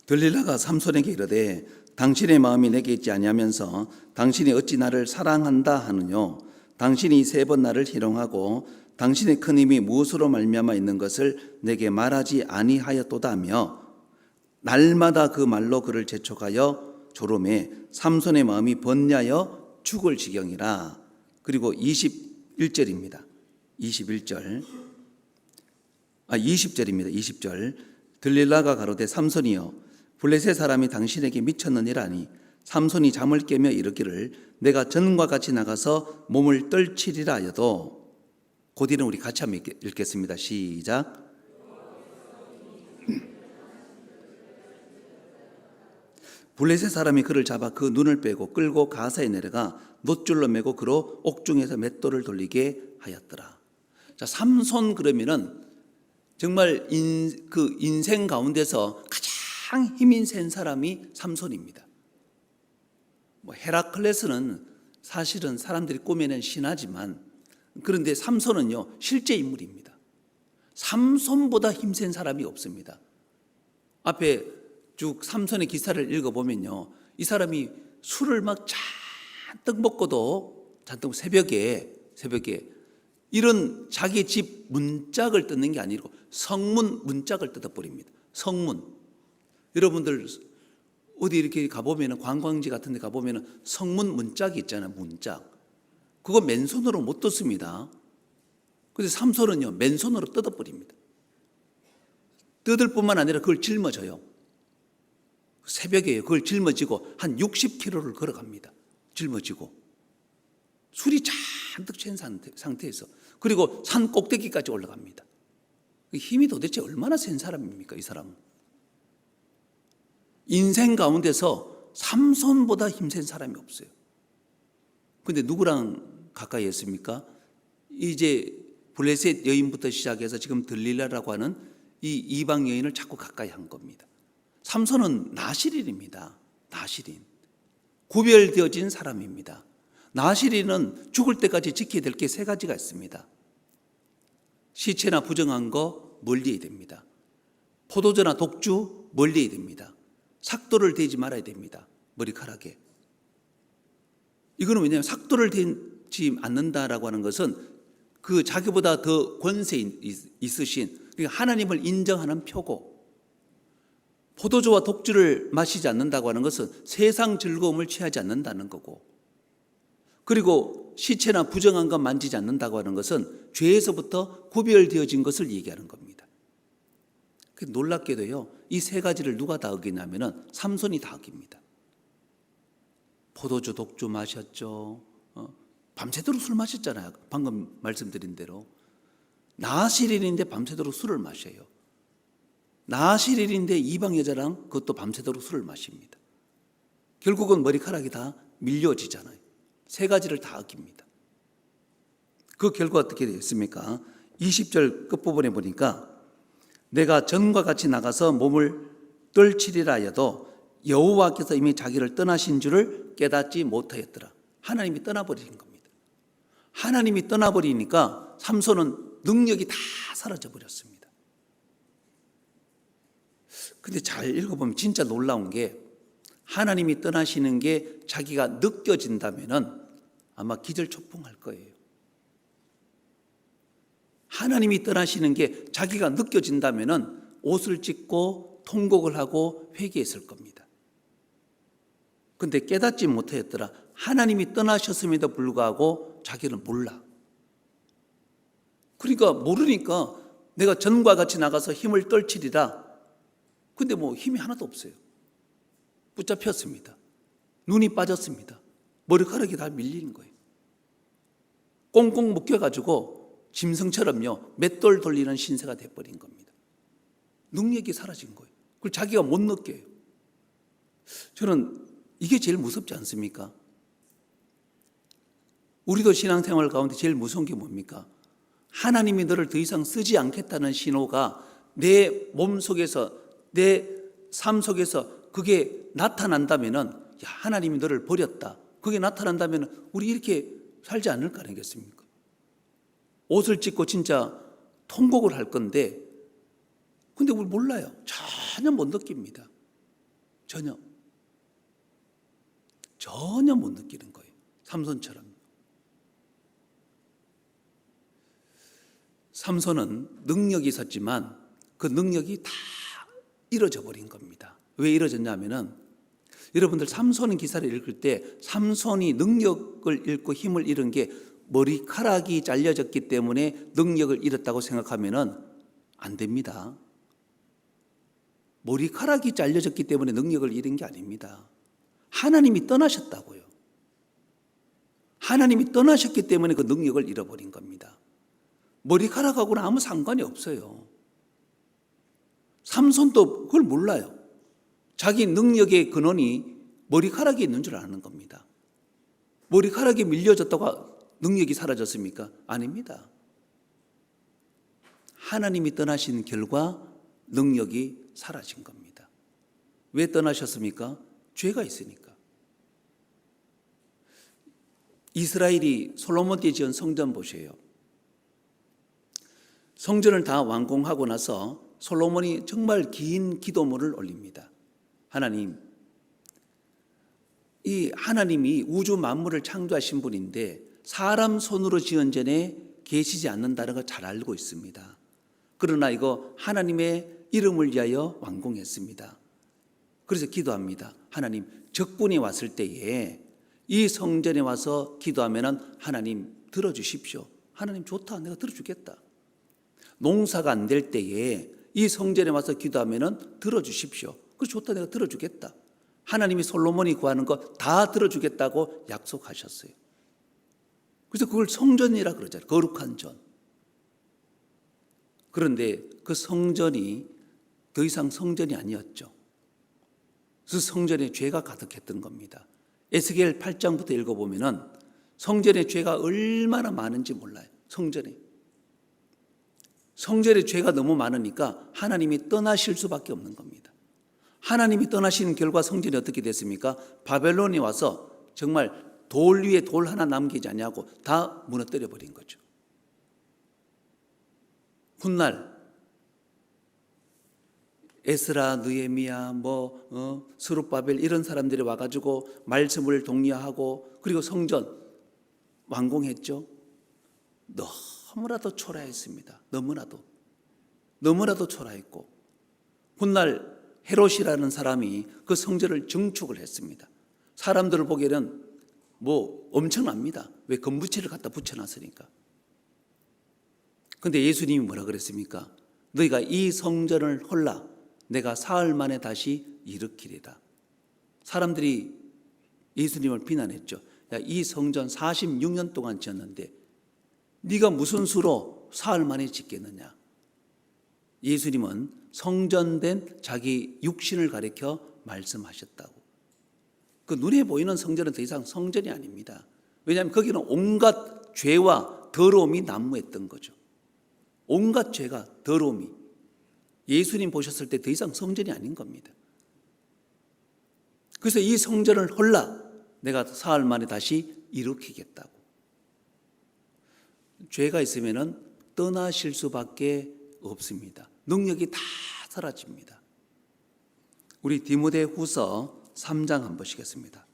들릴라가 삼손에게 이르되 당신의 마음이 내게 있지 아니하면서 당신이 어찌 나를 사랑한다 하느뇨. 당신이 3번 나를 희롱하고 당신의 큰 힘이 무엇으로 말미암아 있는 것을 내게 말하지 아니하였도다며 날마다 그 말로 그를 재촉하여 조름에 삼손의 마음이 번뇌하여 죽을 지경이라. 그리고 21절입니다. 20절입니다. 20절. 들릴라가 가로되 삼손이여 블레셋 사람이 당신에게 미쳤느니라니. 삼손이 잠을 깨며 이르기를 내가 전과 같이 나가서 몸을 떨치리라 하여도. 그 뒤는 우리 같이 한번 읽겠습니다. 시작. 블레셋 사람이 그를 잡아 그 눈을 빼고 끌고 가사에 내려가 놋줄로 매고 그로 옥중에서 맷돌을 돌리게 하였더라. 자, 삼손 그러면은 정말 그 인생 가운데서 가장 힘이 센 사람이 삼손입니다. 헤라클레스는 사실은 사람들이 꾸며낸 신하지만, 그런데 삼손은요 실제 인물입니다. 삼손보다 힘센 사람이 없습니다. 앞에 쭉 삼손의 기사를 읽어보면요, 이 사람이 술을 막 잔뜩 먹고도, 잔뜩 새벽에 이런 자기 집 문짝을 뜯는 게 아니고 성문 문짝을 뜯어버립니다. 성문. 여러분들 어디 이렇게 가보면, 관광지 같은 데 가보면 성문 문짝이 있잖아요. 문짝. 그거 맨손으로 못 뜯습니다. 그래서 삼손은요 맨손으로 뜯어버립니다. 뜯을 뿐만 아니라 그걸 짊어져요. 새벽에 그걸 짊어지고 한 60km를 걸어갑니다. 짊어지고. 술이 잔뜩 취한 상태에서. 그리고 산 꼭대기까지 올라갑니다. 힘이 도대체 얼마나 센 사람입니까, 이 사람은? 인생 가운데서 삼손보다 힘센 사람이 없어요. 근데 누구랑 가까이 했습니까? 이제 블레셋 여인부터 시작해서 지금 들릴라라고 하는 이 이방 여인을 자꾸 가까이 한 겁니다. 삼손은 나시린입니다. 나시린. 구별되어진 사람입니다. 나시린은 죽을 때까지 지켜야 될 게 3가지가 있습니다. 시체나 부정한 거 멀리해야 됩니다. 포도주나 독주 멀리해야 됩니다. 삭도를 대지 말아야 됩니다. 머리카락에. 이거는 왜냐하면 삭도를 대지 않는다라고 하는 것은 그 자기보다 더 권세 있으신, 그러니까 하나님을 인정하는 표고, 포도주와 독주를 마시지 않는다고 하는 것은 세상 즐거움을 취하지 않는다는 거고, 그리고 시체나 부정한 것 만지지 않는다고 하는 것은 죄에서부터 구별되어진 것을 얘기하는 겁니다. 놀랍게도요, 이 3가지를 누가 다 어기냐면은 삼손이 다 어깁니다. 포도주, 독주 마셨죠. 밤새도록 술 마셨잖아요. 방금 말씀드린 대로. 나시린인데 밤새도록 술을 마셔요. 나시린인데 이방 여자랑 그것도 밤새도록 술을 마십니다. 결국은 머리카락이 다 밀려지잖아요. 3가지를 다 어깁니다. 그 결과 어떻게 됐습니까? 20절 끝부분에 보니까 내가 전과 같이 나가서 몸을 떨치리라 하여도 여호와께서 이미 자기를 떠나신 줄을 깨닫지 못하였더라. 하나님이 떠나버린 겁니다. 하나님이 떠나버리니까 삼손은 능력이 다 사라져 버렸습니다. 근데 잘 읽어보면 진짜 놀라운 게, 하나님이 떠나시는 게 자기가 느껴진다면은 아마 기절초풍할 거예요. 하나님이 떠나시는 게 자기가 느껴진다면은 옷을 찢고 통곡을 하고 회개했을 겁니다. 근데 깨닫지 못하였더라. 하나님이 떠나셨음에도 불구하고 자기는 몰라. 그러니까 모르니까 내가 전과 같이 나가서 힘을 떨치리라. 근데 뭐 힘이 하나도 없어요. 붙잡혔습니다. 눈이 빠졌습니다. 머리카락이 다 밀리는 거예요. 꽁꽁 묶여가지고 짐승처럼요 맷돌 돌리는 신세가 돼버린 겁니다. 능력이 사라진 거예요. 그걸 자기가 못 느껴요. 저는 이게 제일 무섭지 않습니까? 우리도 신앙생활 가운데 제일 무서운 게 뭡니까? 하나님이 너를 더 이상 쓰지 않겠다는 신호가 내 몸속에서, 내 삶 속에서 그게 나타난다면은, 야, 하나님이 너를 버렸다. 그게 나타난다면은 우리 이렇게 살지 않을 거 아니겠습니까? 옷을 찢고 진짜 통곡을 할 건데, 근데 우리 몰라요. 전혀 못 느낍니다. 전혀 못 느끼는 거예요. 삼손처럼. 삼손은 능력이 있었지만 그 능력이 다 잃어져 버린 겁니다. 왜 잃어졌냐면은, 여러분들 삼손 기사를 읽을 때 삼손이 능력을 잃고 힘을 잃은 게 머리카락이 잘려졌기 때문에 능력을 잃었다고 생각하면은 안 됩니다. 머리카락이 잘려졌기 때문에 능력을 잃은 게 아닙니다. 하나님이 떠나셨다고요. 하나님이 떠나셨기 때문에 그 능력을 잃어버린 겁니다. 머리카락하고는 아무 상관이 없어요. 삼손도 그걸 몰라요. 자기 능력의 근원이 머리카락에 있는 줄 아는 겁니다. 머리카락이 밀려졌다고 능력이 사라졌습니까? 아닙니다. 하나님이 떠나신 결과 능력이 사라진 겁니다. 왜 떠나셨습니까? 죄가 있으니까. 이스라엘이 솔로몬 때 지은 성전 보세요. 성전을 다 완공하고 나서 솔로몬이 정말 긴 기도문을 올립니다. 하나님, 이 하나님이 우주 만물을 창조하신 분인데 사람 손으로 지은 전에 계시지 않는다는 걸 잘 알고 있습니다. 그러나 이거 하나님의 이름을 위하여 완공했습니다. 그래서 기도합니다. 하나님, 적군이 왔을 때에 이 성전에 와서 기도하면은 하나님 들어주십시오. 하나님 좋다, 내가 들어주겠다. 농사가 안 될 때에 이 성전에 와서 기도하면은 들어주십시오. 그 좋다, 내가 들어주겠다. 하나님이 솔로몬이 구하는 거 다 들어주겠다고 약속하셨어요. 그래서 그걸 성전이라 그러잖아요. 거룩한 전. 그런데 그 성전이 더 이상 성전이 아니었죠. 그 성전에 죄가 가득했던 겁니다. 에스겔 8장부터 읽어보면은 성전에 죄가 얼마나 많은지 몰라요. 성전에 죄가 너무 많으니까 하나님이 떠나실 수밖에 없는 겁니다. 하나님이 떠나시는 결과 성전이 어떻게 됐습니까? 바벨론이 와서 정말 돌 위에 돌 하나 남기지 아니하고 다 무너뜨려 버린 거죠. 훗날 에스라, 느헤미야, 스룹바벨 이런 사람들이 와가지고 말씀을 독려하고 그리고 성전 완공했죠. 너무나도 초라했습니다. 너무나도 초라했고 훗날 헤롯이라는 사람이 그 성전을 증축을 했습니다. 사람들을 보기에는 엄청납니다. 왜 금붙이를 갖다 붙여놨으니까. 근데 예수님이 뭐라 그랬습니까? 너희가 이 성전을 헐라 내가 사흘 만에 다시 일으키리라. 사람들이 예수님을 비난했죠. 야, 이 성전 46년 동안 지었는데 네가 무슨 수로 사흘 만에 짓겠느냐. 예수님은 성전된 자기 육신을 가리켜 말씀하셨다고. 그 눈에 보이는 성전은 더 이상 성전이 아닙니다. 왜냐하면 거기는 온갖 죄와 더러움이 난무했던 거죠. 온갖 죄가 더러움이 예수님 보셨을 때 더 이상 성전이 아닌 겁니다. 그래서 이 성전을 헐라 내가 사흘 만에 다시 일으키겠다고. 죄가 있으면 떠나실 수밖에 없습니다. 능력이 다 사라집니다. 우리 디모데후서 3장 한번 보시겠습니다.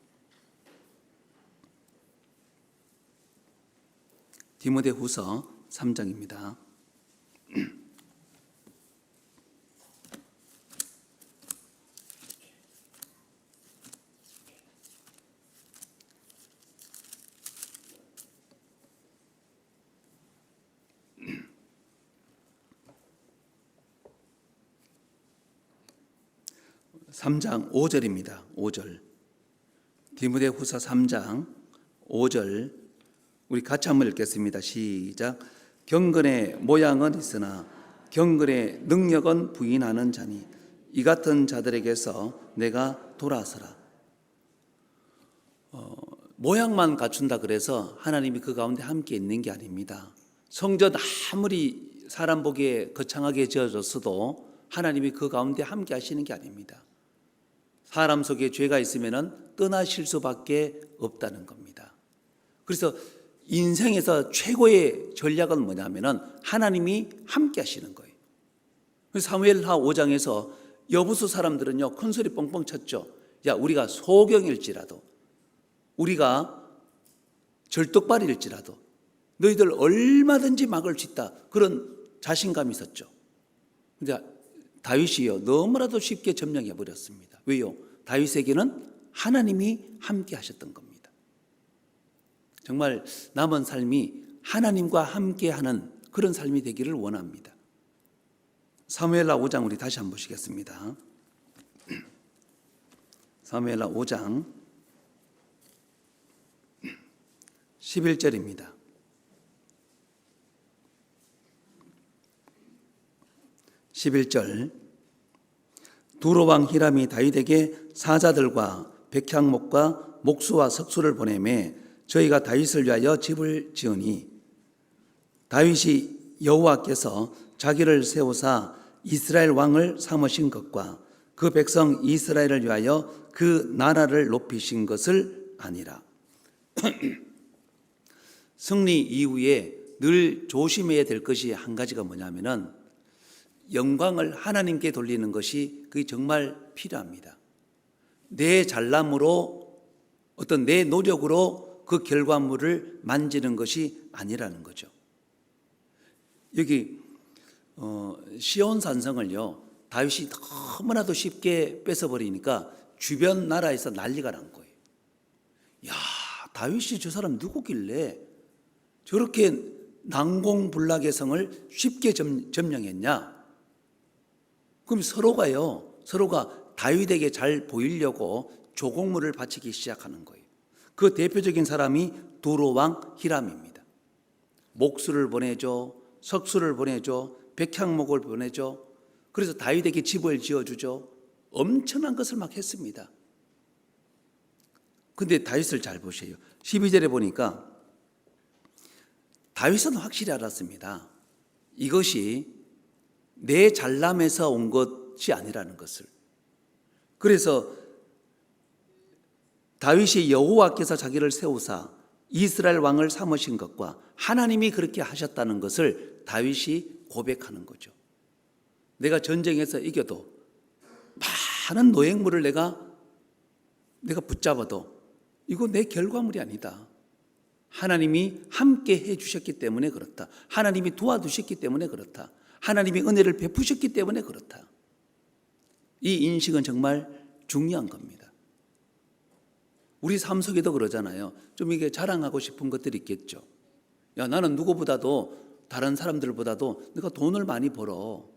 디모데후서 3장입니다. 삼장 5절입니다. 5절. 디모데후서 3장 5절 우리 같이 한번 읽겠습니다. 시작. 경건의 모양은 있으나 경건의 능력은 부인하는 자니 이 같은 자들에게서 내가 돌아서라. 모양만 갖춘다 그래서 하나님이 그 가운데 함께 있는 게 아닙니다. 성전 아무리 사람 보기에 거창하게 지어졌어도 하나님이 그 가운데 함께 하시는 게 아닙니다. 사람 속에 죄가 있으면 떠나실 수밖에 없다는 겁니다. 그래서 인생에서 최고의 전략은 뭐냐면은 하나님이 함께 하시는 거예요. 사무엘하 5장에서 여부수 사람들은요 큰 소리 뻥뻥 쳤죠. 야, 우리가 소경일지라도 우리가 절뚝발일지라도 너희들 얼마든지 막을 수 있다. 그런 자신감이 있었죠. 근데 다윗이요 너무나도 쉽게 점령해 버렸습니다. 왜요? 다윗에게는 하나님이 함께 하셨던 겁니다. 정말 남은 삶이 하나님과 함께하는 그런 삶이 되기를 원합니다. 사무엘하 5장 우리 다시 한번 보시겠습니다. 사무엘하 5장 11절입니다. 11절. 두로왕 히람이 다윗에게 사자들과 백향목과 목수와 석수를 보내매 저희가 다윗을 위하여 집을 지으니 다윗이 여호와께서 자기를 세우사 이스라엘 왕을 삼으신 것과 그 백성 이스라엘을 위하여 그 나라를 높이신 것을 아니라. 승리 이후에 늘 조심해야 될 것이 한 가지가 뭐냐면은 영광을 하나님께 돌리는 것이 그게 정말 필요합니다. 내 잘남으로 어떤 내 노력으로 그 결과물을 만지는 것이 아니라는 거죠. 여기 시온 산성을요 다윗이 너무나도 쉽게 뺏어버리니까 주변 나라에서 난리가 난 거예요. 야, 다윗이 저 사람 누구길래 저렇게 난공불락의 성을 쉽게 점령했냐? 그럼 서로가 다윗에게 잘 보이려고 조공물을 바치기 시작하는 거예요. 그 대표적인 사람이 두로 왕 히람입니다. 목수를 보내줘, 석수를 보내줘, 백향목을 보내줘. 그래서 다윗에게 집을 지어주죠. 엄청난 것을 막 했습니다. 근데 다윗을 잘 보세요. 12절에 보니까 다윗은 확실히 알았습니다. 이것이 내 잘남에서 온 것이 아니라는 것을. 그래서 다윗이 여호와께서 자기를 세우사 이스라엘 왕을 삼으신 것과 하나님이 그렇게 하셨다는 것을 다윗이 고백하는 거죠. 내가 전쟁에서 이겨도 많은 노획물을 내가 붙잡아도 이거 내 결과물이 아니다. 하나님이 함께 해주셨기 때문에 그렇다. 하나님이 도와주셨기 때문에 그렇다. 하나님이 은혜를 베푸셨기 때문에 그렇다. 이 인식은 정말 중요한 겁니다. 우리 삶 속에도 그러잖아요. 좀 이게 자랑하고 싶은 것들이 있겠죠. 야, 나는 누구보다도 다른 사람들보다도 내가 돈을 많이 벌어.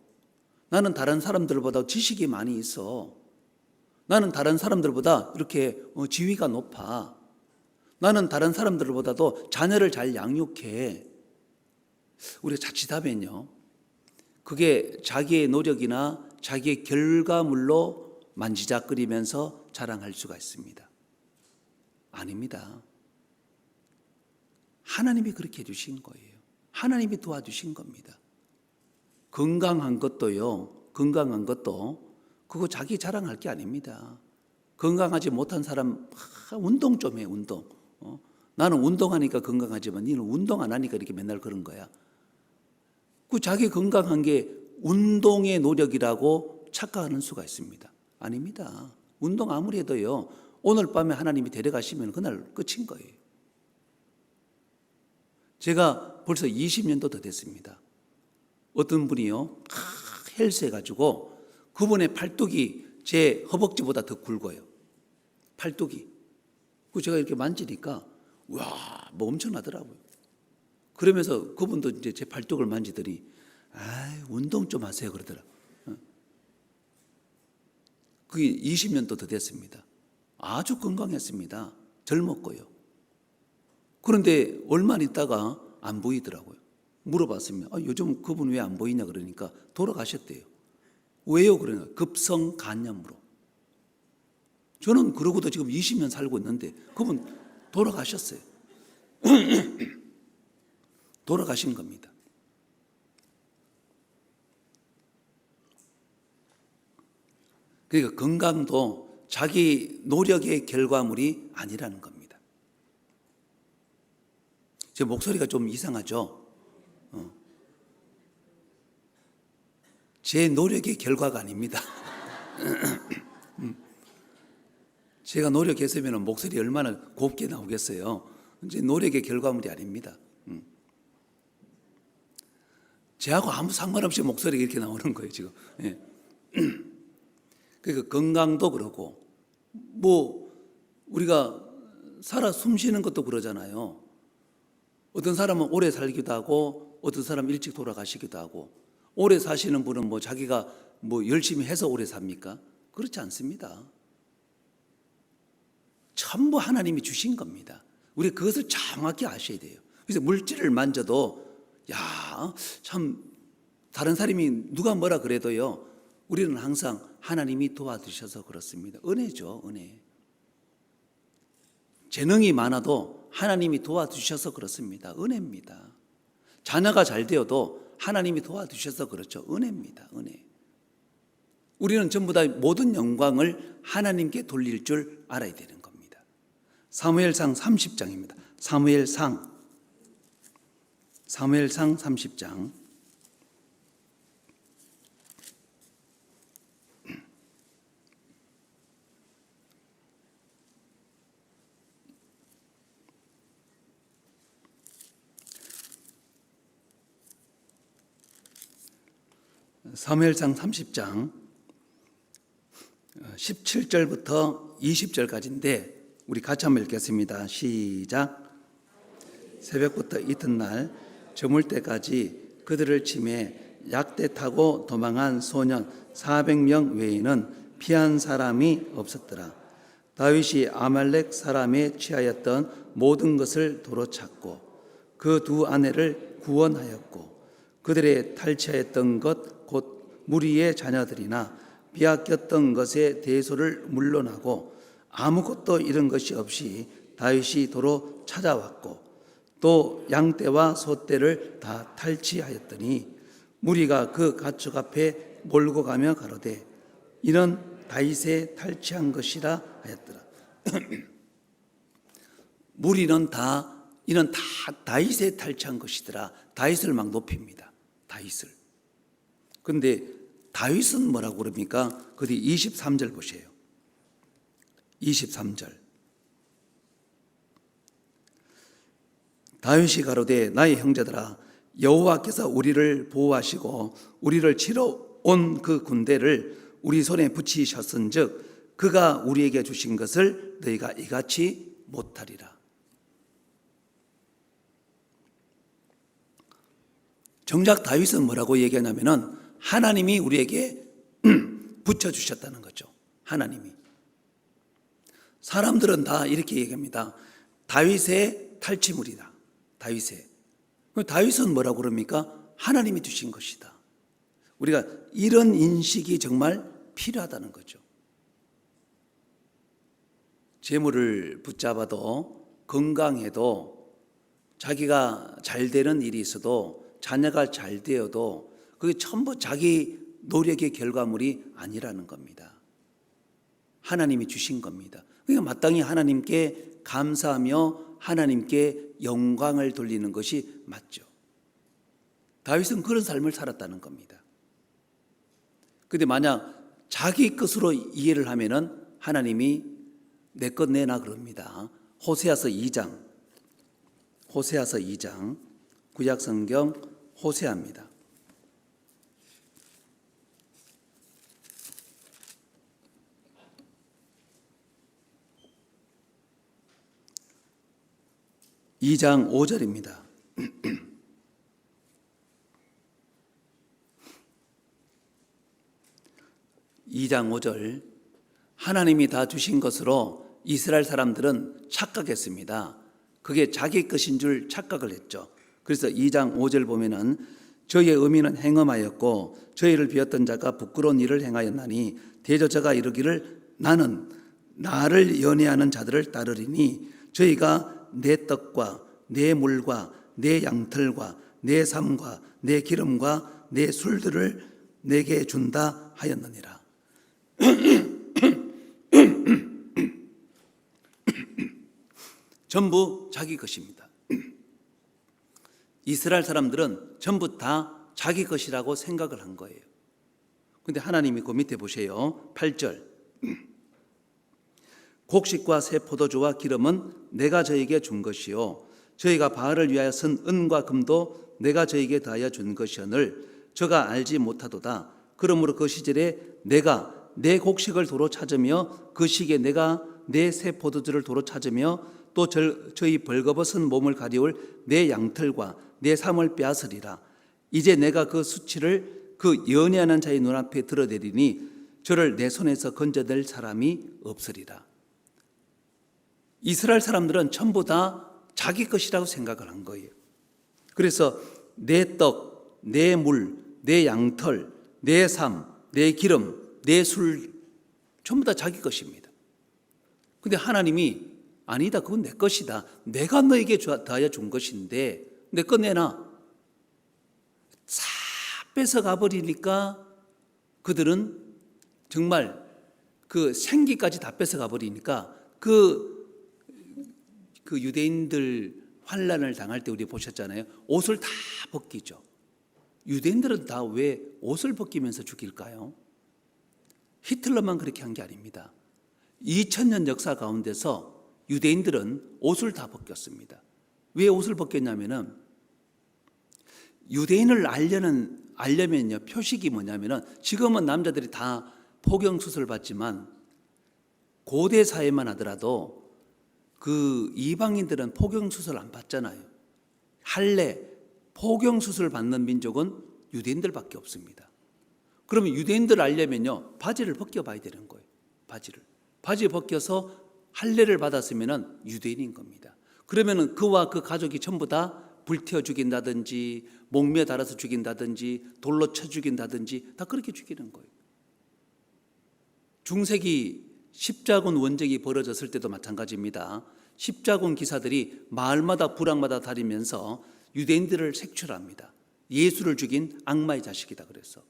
나는 다른 사람들보다 지식이 많이 있어. 나는 다른 사람들보다 이렇게 지위가 높아. 나는 다른 사람들보다도 자녀를 잘 양육해. 우리가 자칫하면요, 그게 자기의 노력이나 자기의 결과물로 만지작거리면서 자랑할 수가 있습니다. 아닙니다. 하나님이 그렇게 해주신 거예요. 하나님이 도와주신 겁니다. 건강한 것도요, 그거 자기 자랑할 게 아닙니다. 건강하지 못한 사람 운동 좀 해, 운동. 나는 운동하니까 건강하지만 너는 운동 안 하니까 이렇게 맨날 그런 거야. 그 자기 건강한 게 운동의 노력이라고 착각하는 수가 있습니다. 아닙니다. 운동 아무리 해도요, 오늘 밤에 하나님이 데려가시면 그날 끝인 거예요. 제가 벌써 20년도 더 됐습니다. 어떤 분이요, 헬스 해가지고 그분의 팔뚝이 제 허벅지보다 더 굵어요. 팔뚝이. 그 제가 이렇게 만지니까 와, 뭐 엄청나더라고요. 그러면서 그분도 이제 제 팔뚝을 만지더니 운동 좀 하세요 그러더라고요. 그게 20년도 더 됐습니다. 아주 건강했습니다. 젊었고요. 그런데 얼마 있다가 안 보이더라고요. 물어봤습니다. 요즘 그분 왜 안 보이냐 그러니까 돌아가셨대요. 왜요? 그러니까 급성 간염으로. 저는 그러고도 지금 20년 살고 있는데 그분 돌아가셨어요. 돌아가신 겁니다. 그러니까 건강도 자기 노력의 결과물이 아니라는 겁니다. 제 목소리가 좀 이상하죠? 제 노력의 결과가 아닙니다. 제가 노력했으면 목소리 얼마나 곱게 나오겠어요. 제 노력의 결과물이 아닙니다. 제하고 아무 상관없이 목소리가 이렇게 나오는 거예요, 지금. 예. 그러니까 건강도 그렇고, 우리가 살아 숨 쉬는 것도 그러잖아요. 어떤 사람은 오래 살기도 하고, 어떤 사람은 일찍 돌아가시기도 하고, 오래 사시는 분은 자기가 열심히 해서 오래 삽니까? 그렇지 않습니다. 전부 하나님이 주신 겁니다. 우리 그것을 정확히 아셔야 돼요. 그래서 물질을 만져도 참 다른 사람이 누가 뭐라 그래도요, 우리는 항상 하나님이 도와주셔서 그렇습니다. 은혜죠, 은혜. 재능이 많아도 하나님이 도와주셔서 그렇습니다. 은혜입니다. 자녀가 잘 되어도 하나님이 도와주셔서 그렇죠. 은혜입니다. 은혜. 우리는 전부 다 모든 영광을 하나님께 돌릴 줄 알아야 되는 겁니다. 사무엘상 30장입니다. 사무엘상 30장. 사무엘상 30장 17절부터 20절까지인데 우리 같이 한번 읽겠습니다. 시작. 새벽부터 이튿날 저물 때까지 그들을 치매 약대 타고 도망한 소년 400명 외에는 피한 사람이 없었더라. 다윗이 아말렉 사람에 취하였던 모든 것을 도로 찾고 그 두 아내를 구원하였고 그들의 탈취하였던 것 곧 무리의 자녀들이나 빼앗겼던 것의 대소를 물러나고 아무것도 잃은 것이 없이 다윗이 도로 찾아왔고 또 양떼와 소떼를 다 탈취하였더니 무리가 그 가축 앞에 몰고 가며 가로되 이는 다윗의 탈취한 것이라 하였더라. 무리는 이는 다 다윗의 탈취한 것이더라. 다윗을 막 높입니다. 다윗을. 그런데 다윗은 뭐라고 그럽니까? 그 뒤 23절 보세요. 23절. 다윗이 가로되 나의 형제들아 여호와께서 우리를 보호하시고 우리를 치러 온 그 군대를 우리 손에 붙이셨은즉 그가 우리에게 주신 것을 너희가 이같이 못하리라. 정작 다윗은 뭐라고 얘기하냐면은 하나님이 우리에게 붙여주셨다는 거죠. 하나님이. 사람들은 다 이렇게 얘기합니다. 다윗의 탈취물이다. 다윗은 뭐라고 그럽니까? 하나님이 주신 것이다. 우리가 이런 인식이 정말 필요하다는 거죠. 재물을 붙잡아도 건강해도 자기가 잘 되는 일이 있어도 자녀가 잘 되어도 그게 전부 자기 노력의 결과물이 아니라는 겁니다. 하나님이 주신 겁니다. 그러니까 마땅히 하나님께 감사하며 하나님께 영광을 돌리는 것이 맞죠. 다윗은 그런 삶을 살았다는 겁니다. 그런데 만약 자기 것으로 이해를 하면은 하나님이 내 것 내놔 그럽니다. 호세아서 2장 구약성경 호세아입니다. (2장 5절입니다) 2장 5절. 하나님이 다 주신 것으로 이스라엘 사람들은 착각했습니다. 그게 자기 것인 줄 착각을 했죠. 그래서 2장 5절 보면은 저희의 의미는 행음하였고 저희를 비웠던 자가 부끄러운 일을 행하였나니 대저자가 이르기를 나는 나를 연애하는 자들을 따르리니 저희가 내 떡과 내 물과 내 양털과 내 삶과 내 기름과 내 술들을 내게 준다 하였느니라. 전부 자기 것입니다. 이스라엘 사람들은 전부 다 자기 것이라고 생각을 한 거예요. 그런데 하나님이 그 밑에 보세요. 8절. 곡식과 새 포도주와 기름은 내가 저에게 준 것이요 저희가 바알을 위하여 쓴 은과 금도 내가 저에게 다하여 준 것이오늘 저가 알지 못하도다. 그러므로 그 시절에 내가 내 곡식을 도로 찾으며 그 시기에 내가 내 새 포도주를 도로 찾으며 또 저희 벌거벗은 몸을 가리울 내 양털과 내 삶을 빼앗으리라. 이제 내가 그 수치를 그 연애하는 자의 눈앞에 드러내리니 저를 내 손에서 건져낼 사람이 없으리라. 이스라엘 사람들은 전부 다 자기 것이라고 생각을 한 거예요. 그래서 내 떡, 내 물, 내 양털, 내 삶, 내 기름, 내 술 전부 다 자기 것입니다. 그런데 하나님이 아니다, 그건 내 것이다. 내가 너에게 더하여 준 것인데 내 것 내놔. 싹 뺏어가 버리니까 그들은 정말 그 생기까지 다 뺏어가 버리니까 그 유대인들 환난을 당할 때 우리 보셨잖아요. 옷을 다 벗기죠. 유대인들은 다 왜 옷을 벗기면서 죽일까요? 히틀러만 그렇게 한 게 아닙니다. 2000년 역사 가운데서 유대인들은 옷을 다 벗겼습니다. 왜 옷을 벗겼냐면은 유대인을 알려면요, 표식이 뭐냐면은 지금은 남자들이 다 포경 수술 받지만 고대 사회만 하더라도 그 이방인들은 포경 수술 안 받잖아요. 할례, 포경 수술 받는 민족은 유대인들밖에 없습니다. 그러면 유대인들 알려면요, 바지를 벗겨봐야 되는 거예요. 바지 벗겨서 할례를 받았으면은 유대인인 겁니다. 그러면은 그와 그 가족이 전부 다 불태워 죽인다든지 목매어 달아서 죽인다든지 돌로 쳐 죽인다든지 다 그렇게 죽이는 거예요. 중세기 십자군 원정이 벌어졌을 때도 마찬가지입니다. 십자군 기사들이 마을마다 부락마다 다니면서 유대인들을 색출합니다. 예수를 죽인 악마의 자식이다 그래서.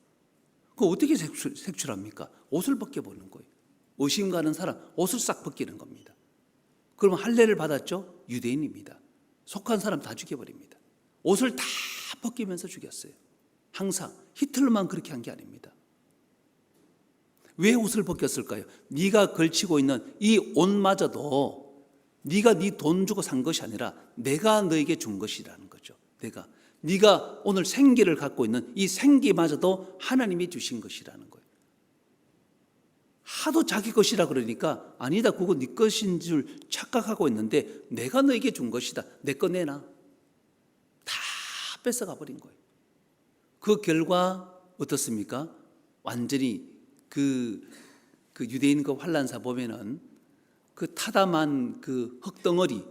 그거 어떻게 색출합니까? 옷을 벗겨보는 거예요. 의심 가는 사람 옷을 싹 벗기는 겁니다. 그러면 할례를 받았죠? 유대인입니다. 속한 사람 다 죽여버립니다. 옷을 다 벗기면서 죽였어요. 항상 히틀러만 그렇게 한 게 아닙니다. 왜 옷을 벗겼을까요? 네가 걸치고 있는 이 옷마저도 네가 네 돈 주고 산 것이 아니라 내가 너에게 준 것이라는 거죠. 네가 오늘 생기를 갖고 있는 이 생기마저도 하나님이 주신 것이라는 거예요. 하도 자기 것이라 그러니까 아니다, 그거 네 것인 줄 착각하고 있는데 내가 너에게 준 것이다. 내 거 내놔. 다 뺏어가 버린 거예요. 그 결과 어떻습니까? 완전히 그 유대인 그 환난사 보면은 그 타담한 그 흙덩어리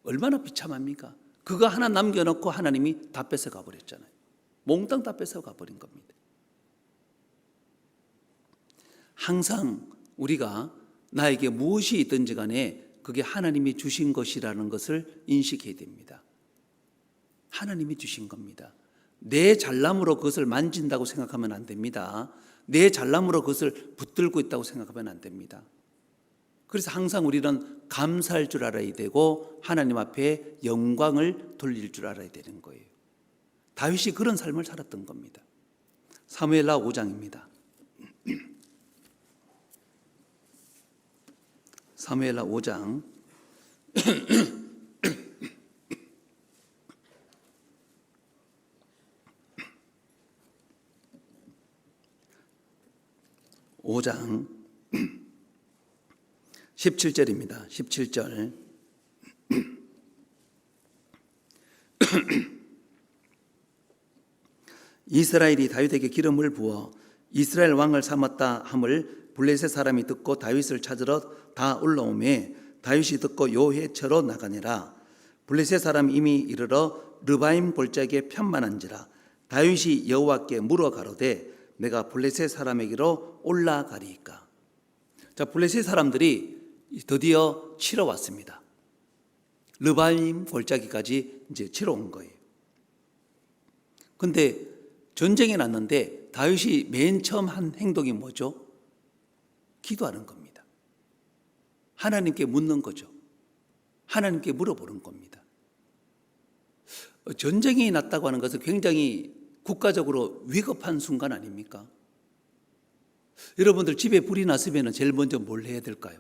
얼마나 비참합니까? 그거 하나 남겨놓고 하나님이 다 뺏어가 버렸잖아요. 몽땅 다 뺏어가 버린 겁니다. 항상 우리가 나에게 무엇이 있든지 간에 그게 하나님이 주신 것이라는 것을 인식해야 됩니다. 하나님이 주신 겁니다. 내 잘남으로 그것을 만진다고 생각하면 안 됩니다. 내 잘남으로 그것을 붙들고 있다고 생각하면 안 됩니다. 그래서 항상 우리는 감사할 줄 알아야 되고 하나님 앞에 영광을 돌릴 줄 알아야 되는 거예요. 다윗이 그런 삶을 살았던 겁니다. 사무엘하 5장입니다. 사무엘하 5장 5장 17절입니다. 17절. 이스라엘이 다윗에게 기름을 부어 이스라엘 왕을 삼았다 함을 블레셋 사람이 듣고 다윗을 찾으러 다 올라오매 다윗이 듣고 요회처로 나가니라. 블레셋 사람이 이미 이르러 르바임 골짜기에 편만한지라. 다윗이 여호와께 물어 가로되 내가 블레셋 사람에게로 올라가리이까. 자, 블레셋 사람들이 드디어 치러 왔습니다. 르바임 골짜기까지 이제 치러 온 거예요. 근데 전쟁이 났는데 다윗이 맨 처음 한 행동이 뭐죠? 기도하는 겁니다. 하나님께 묻는 거죠. 하나님께 물어보는 겁니다. 전쟁이 났다고 하는 것은 굉장히 국가적으로 위급한 순간 아닙니까? 여러분들 집에 불이 났으면 제일 먼저 뭘 해야 될까요?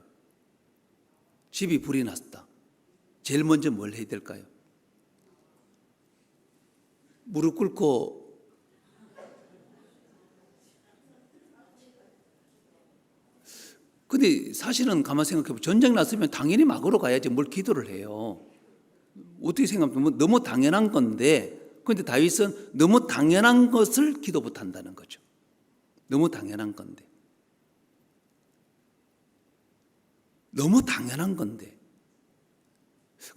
집이 불이 났다. 제일 먼저 뭘 해야 될까요? 무릎 꿇고 근데 사실은 가만 생각해보면 전쟁 났으면 당연히 막으러 가야지 뭘 기도를 해요. 어떻게 생각하면 너무 당연한 건데 그런데 다윗은 너무 당연한 것을 기도 못한다는 거죠. 너무 당연한 건데. 너무 당연한 건데.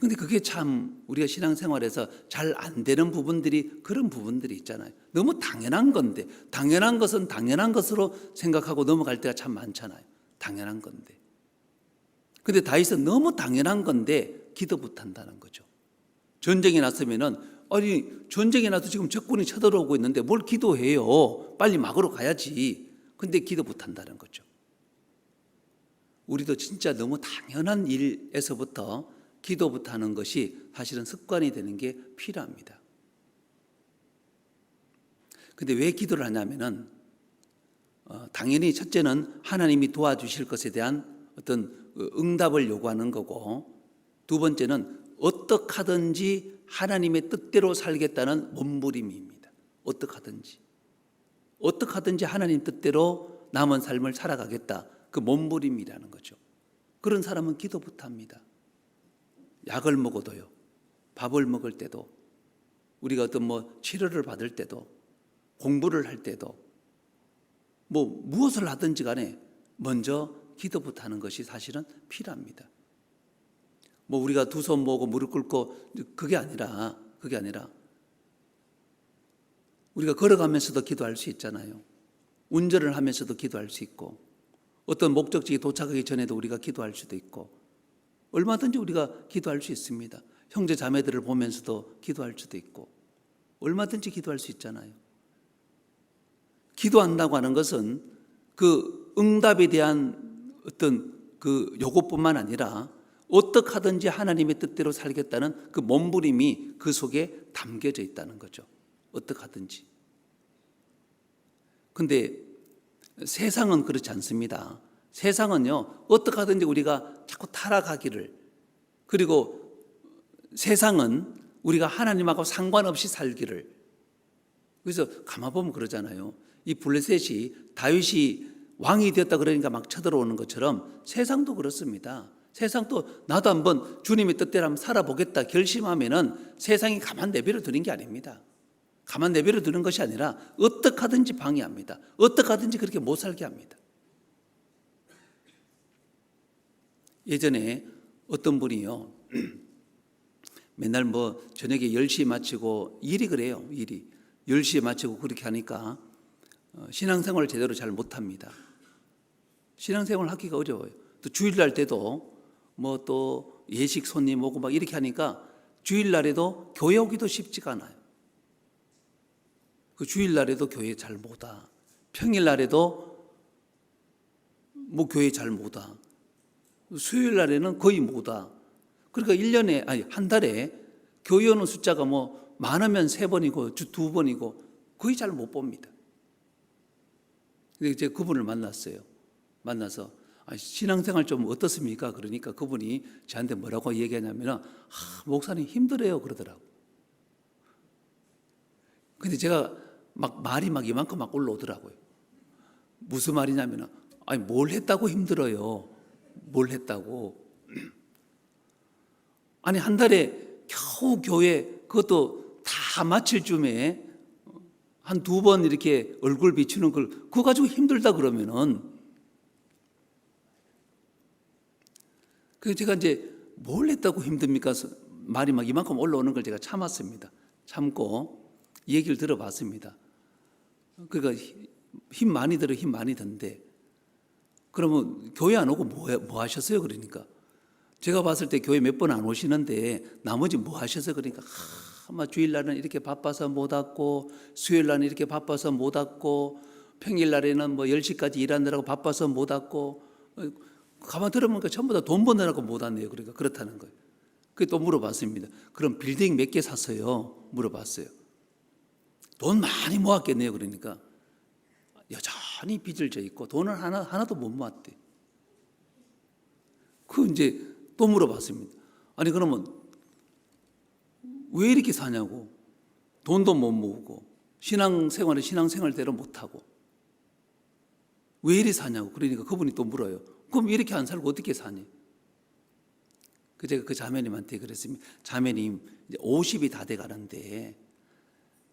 근데 그게 참 우리가 신앙생활에서 잘 안 되는 부분들이 그런 부분들이 있잖아요. 너무 당연한 건데 당연한 것은 당연한 것으로 생각하고 넘어갈 때가 참 많잖아요. 당연한 건데. 근데 다윗은 너무 당연한 건데 기도 못한다는 거죠. 전쟁이 났으면은 아니 전쟁이 나서 지금 적군이 쳐들어오고 있는데 뭘 기도해요. 빨리 막으러 가야지. 근데 기도 못한다는 거죠. 우리도 진짜 너무 당연한 일에서부터 기도부터 하는 것이 사실은 습관이 되는 게 필요합니다. 근데 왜 기도를 하냐면은 당연히 첫째는 하나님이 도와주실 것에 대한 어떤 응답을 요구하는 거고, 두 번째는 어떻게 하든지 하나님의 뜻대로 살겠다는 몸부림입니다. 어떻게 하든지 하나님 뜻대로 남은 삶을 살아가겠다. 그 몸부림이라는 거죠. 그런 사람은 기도 못합니다. 약을 먹어도요, 밥을 먹을 때도, 우리가 어떤 치료를 받을 때도, 공부를 할 때도, 무엇을 하든지 간에 먼저 기도부터 하는 것이 사실은 필요합니다. 우리가 두 손 모으고 무릎 꿇고 그게 아니라 우리가 걸어가면서도 기도할 수 있잖아요. 운전을 하면서도 기도할 수 있고, 어떤 목적지에 도착하기 전에도 우리가 기도할 수도 있고, 얼마든지 우리가 기도할 수 있습니다. 형제 자매들을 보면서도 기도할 수도 있고, 얼마든지 기도할 수 있잖아요. 기도한다고 하는 것은 그 응답에 대한 어떤 그 요구뿐만 아니라 어떻게 하든지 하나님의 뜻대로 살겠다는 그 몸부림이 그 속에 담겨져 있다는 거죠. 어떻게 하든지. 근데 세상은 그렇지 않습니다. 세상은요, 어떻게 하든지 우리가 자꾸 타락하기를, 그리고 세상은 우리가 하나님하고 상관없이 살기를. 그래서 가만 보면 그러잖아요. 이 블레셋이 다윗이 왕이 되었다 그러니까 막 쳐들어오는 것처럼 세상도 그렇습니다. 세상도 나도 한번 주님의 뜻대로 한번 살아보겠다 결심하면은 세상이 가만 내버려 두는 게 아닙니다. 가만 내버려 두는 것이 아니라 어떻게 하든지 방해합니다. 어떻게 하든지 그렇게 못 살게 합니다. 예전에 어떤 분이요, 맨날 저녁에 10시에 마치고 일이 그래요. 일이 10시에 마치고 그렇게 하니까 신앙생활을 제대로 잘 못합니다. 신앙생활 하기가 어려워요. 또 주일날 때도 또 예식 손님 오고 막 이렇게 하니까 주일날에도 교회 오기도 쉽지가 않아요. 그 주일날에도 교회 잘 못 와. 평일날에도 교회 잘 못 와. 수요일날에는 거의 못 와. 그러니까 1년에, 한 달에 교회 오는 숫자가 많으면 3번이고 2번이고 거의 잘 못 봅니다. 근데 제가 그분을 만나서 신앙생활 좀 어떻습니까? 그러니까 그분이 저한테 뭐라고 얘기하냐면 목사님 힘들어요 그러더라고. 근데 제가 말이 이만큼 올라오더라고요. 무슨 말이냐면 뭘 했다고 힘들어요. 뭘 했다고. 한 달에 겨우 교회 그것도 다 마칠 쯤에 한 2번 이렇게 얼굴 비추는 걸 그거 가지고 힘들다 그러면은, 그래서 제가 이제 뭘 했다고 힘듭니까? 말이 이만큼 올라오는 걸 제가 참았습니다. 참고 얘기를 들어봤습니다. 그러니까 힘 많이 든데 그러면 교회 안 오고 뭐 하셨어요? 그러니까 제가 봤을 때 교회 몇 번 안 오시는데 나머지 뭐 하셨어요? 그러니까 주일날은 이렇게 바빠서 못 왔고, 수요일날은 이렇게 바빠서 못 왔고, 평일날에는 10시까지 일하느라고 바빠서 못 왔고, 가만 들어보니까 전부 다 돈 버느라고 못 왔네요. 그러니까 그렇다는 거예요. 그게 또 물어봤습니다. 그럼 빌딩 몇 개 샀어요? 물어봤어요. 돈 많이 모았겠네요. 그러니까 여전히 빚을 져 있고 돈을 하나도 못 모았대. 이제 또 물어봤습니다. 그러면 왜 이렇게 사냐고. 돈도 못 모으고 신앙생활을 신앙생활대로 못하고 왜 이리 사냐고. 그러니까 그분이 또 물어요. 그럼 이렇게 안 살고 어떻게 사니? 제가 그 자매님한테 그랬습니다. 자매님 이제 50이 다 돼가는데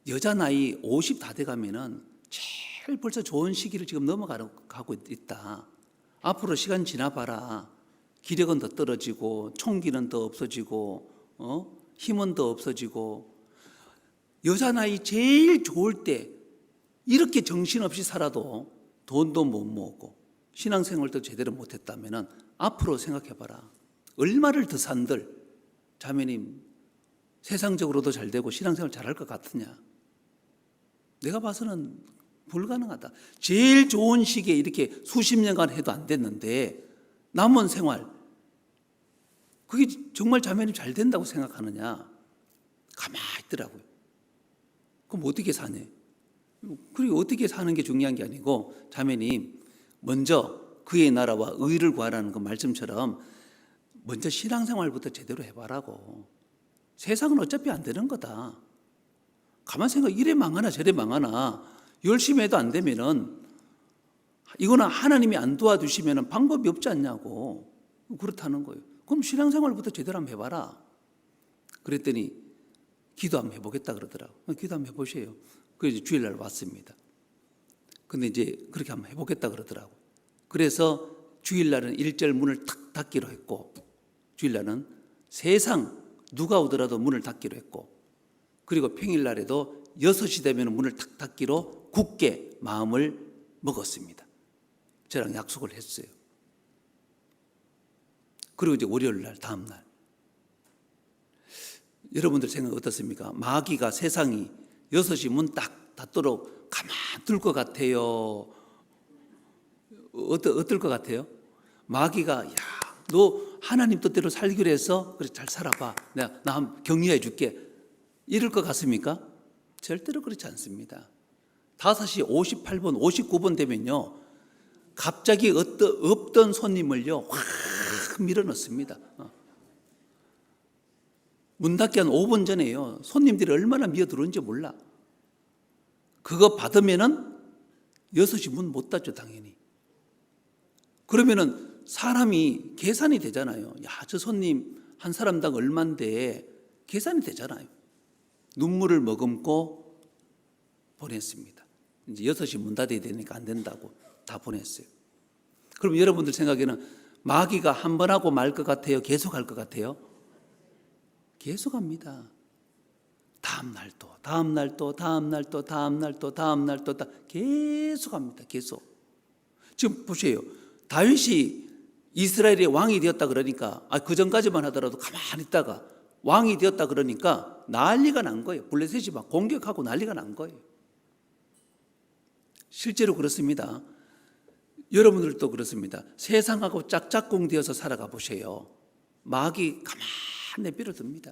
여자 나이 50 다 돼가면은 제일 벌써 좋은 시기를 지금 넘어가고 있다. 앞으로 시간 지나봐라. 기력은 더 떨어지고 총기는 더 없어지고 힘은 더 없어지고, 여자 나이 제일 좋을 때 이렇게 정신없이 살아도 돈도 못 모으고 신앙생활도 제대로 못했다면 앞으로 생각해봐라. 얼마를 더 산들 자매님 세상적으로도 잘 되고 신앙생활 잘할 것 같으냐? 내가 봐서는 불가능하다. 제일 좋은 시기에 이렇게 수십 년간 해도 안 됐는데 남은 생활 그게 정말 자매님 잘 된다고 생각하느냐? 가만히 있더라고요. 그럼 어떻게 사냐? 그리고 어떻게 사는 게 중요한 게 아니고 자매님 먼저 그의 나라와 의를 구하라는 그 말씀처럼 먼저 신앙생활부터 제대로 해봐라고. 세상은 어차피 안 되는 거다. 가만 생각 이래 망하나 저래 망하나 열심히 해도 안 되면은 이거는 하나님이 안 도와주시면은 방법이 없지 않냐고. 그렇다는 거예요. 그럼 신앙생활부터 제대로 한번 해봐라. 그랬더니 기도 한번 해보겠다 그러더라고. 기도 한번 해보세요. 그래서 주일날 왔습니다. 근데 이제 그렇게 한번 해보겠다 그러더라고. 그래서 주일날은 1절 문을 탁 닫기로 했고 주일날은 세상 누가 오더라도 문을 닫기로 했고 그리고 평일날에도 6시 되면 문을 탁 닫기로 굳게 마음을 먹었습니다. 저랑 약속을 했어요. 그리고 이제 월요일날 다음날 여러분들 생각 어떻습니까? 마귀가 세상이 6시 문 딱 닫도록 가만 둘 것 같아요? 어떨 것 같아요? 마귀가 야, 너 하나님 뜻대로 살기로 해서 그래 잘 살아봐. 나 한번 격려해 줄게. 이럴 것 같습니까? 절대로 그렇지 않습니다. 5시 58분, 59분 되면요. 갑자기 없던 손님을요. 확 밀어넣습니다. 문 닫기 한 5분 전에요. 손님들이 얼마나 미어 들어오는지 몰라. 그거 받으면은 6시 문 못 닫죠, 당연히. 그러면은 사람이 계산이 되잖아요. 야, 저 손님 한 사람당 얼만데 계산이 되잖아요. 눈물을 머금고 보냈습니다. 이제 6시 문 닫아야 되니까 안 된다고 다 보냈어요. 그럼 여러분들 생각에는 마귀가 한 번 하고 말 것 같아요? 계속 할 것 같아요? 계속 합니다. 다음 날도 계속 합니다. 계속. 지금 보세요. 다윗이 이스라엘의 왕이 되었다 그러니까 그 전까지만 하더라도 가만히 있다가 왕이 되었다 그러니까 난리가 난 거예요. 블레셋이 막 공격하고 난리가 난 거예요. 실제로 그렇습니다. 여러분들도 그렇습니다. 세상하고 짝짝꿍 되어서 살아가 보세요. 마귀 가만히 내버려둡니다.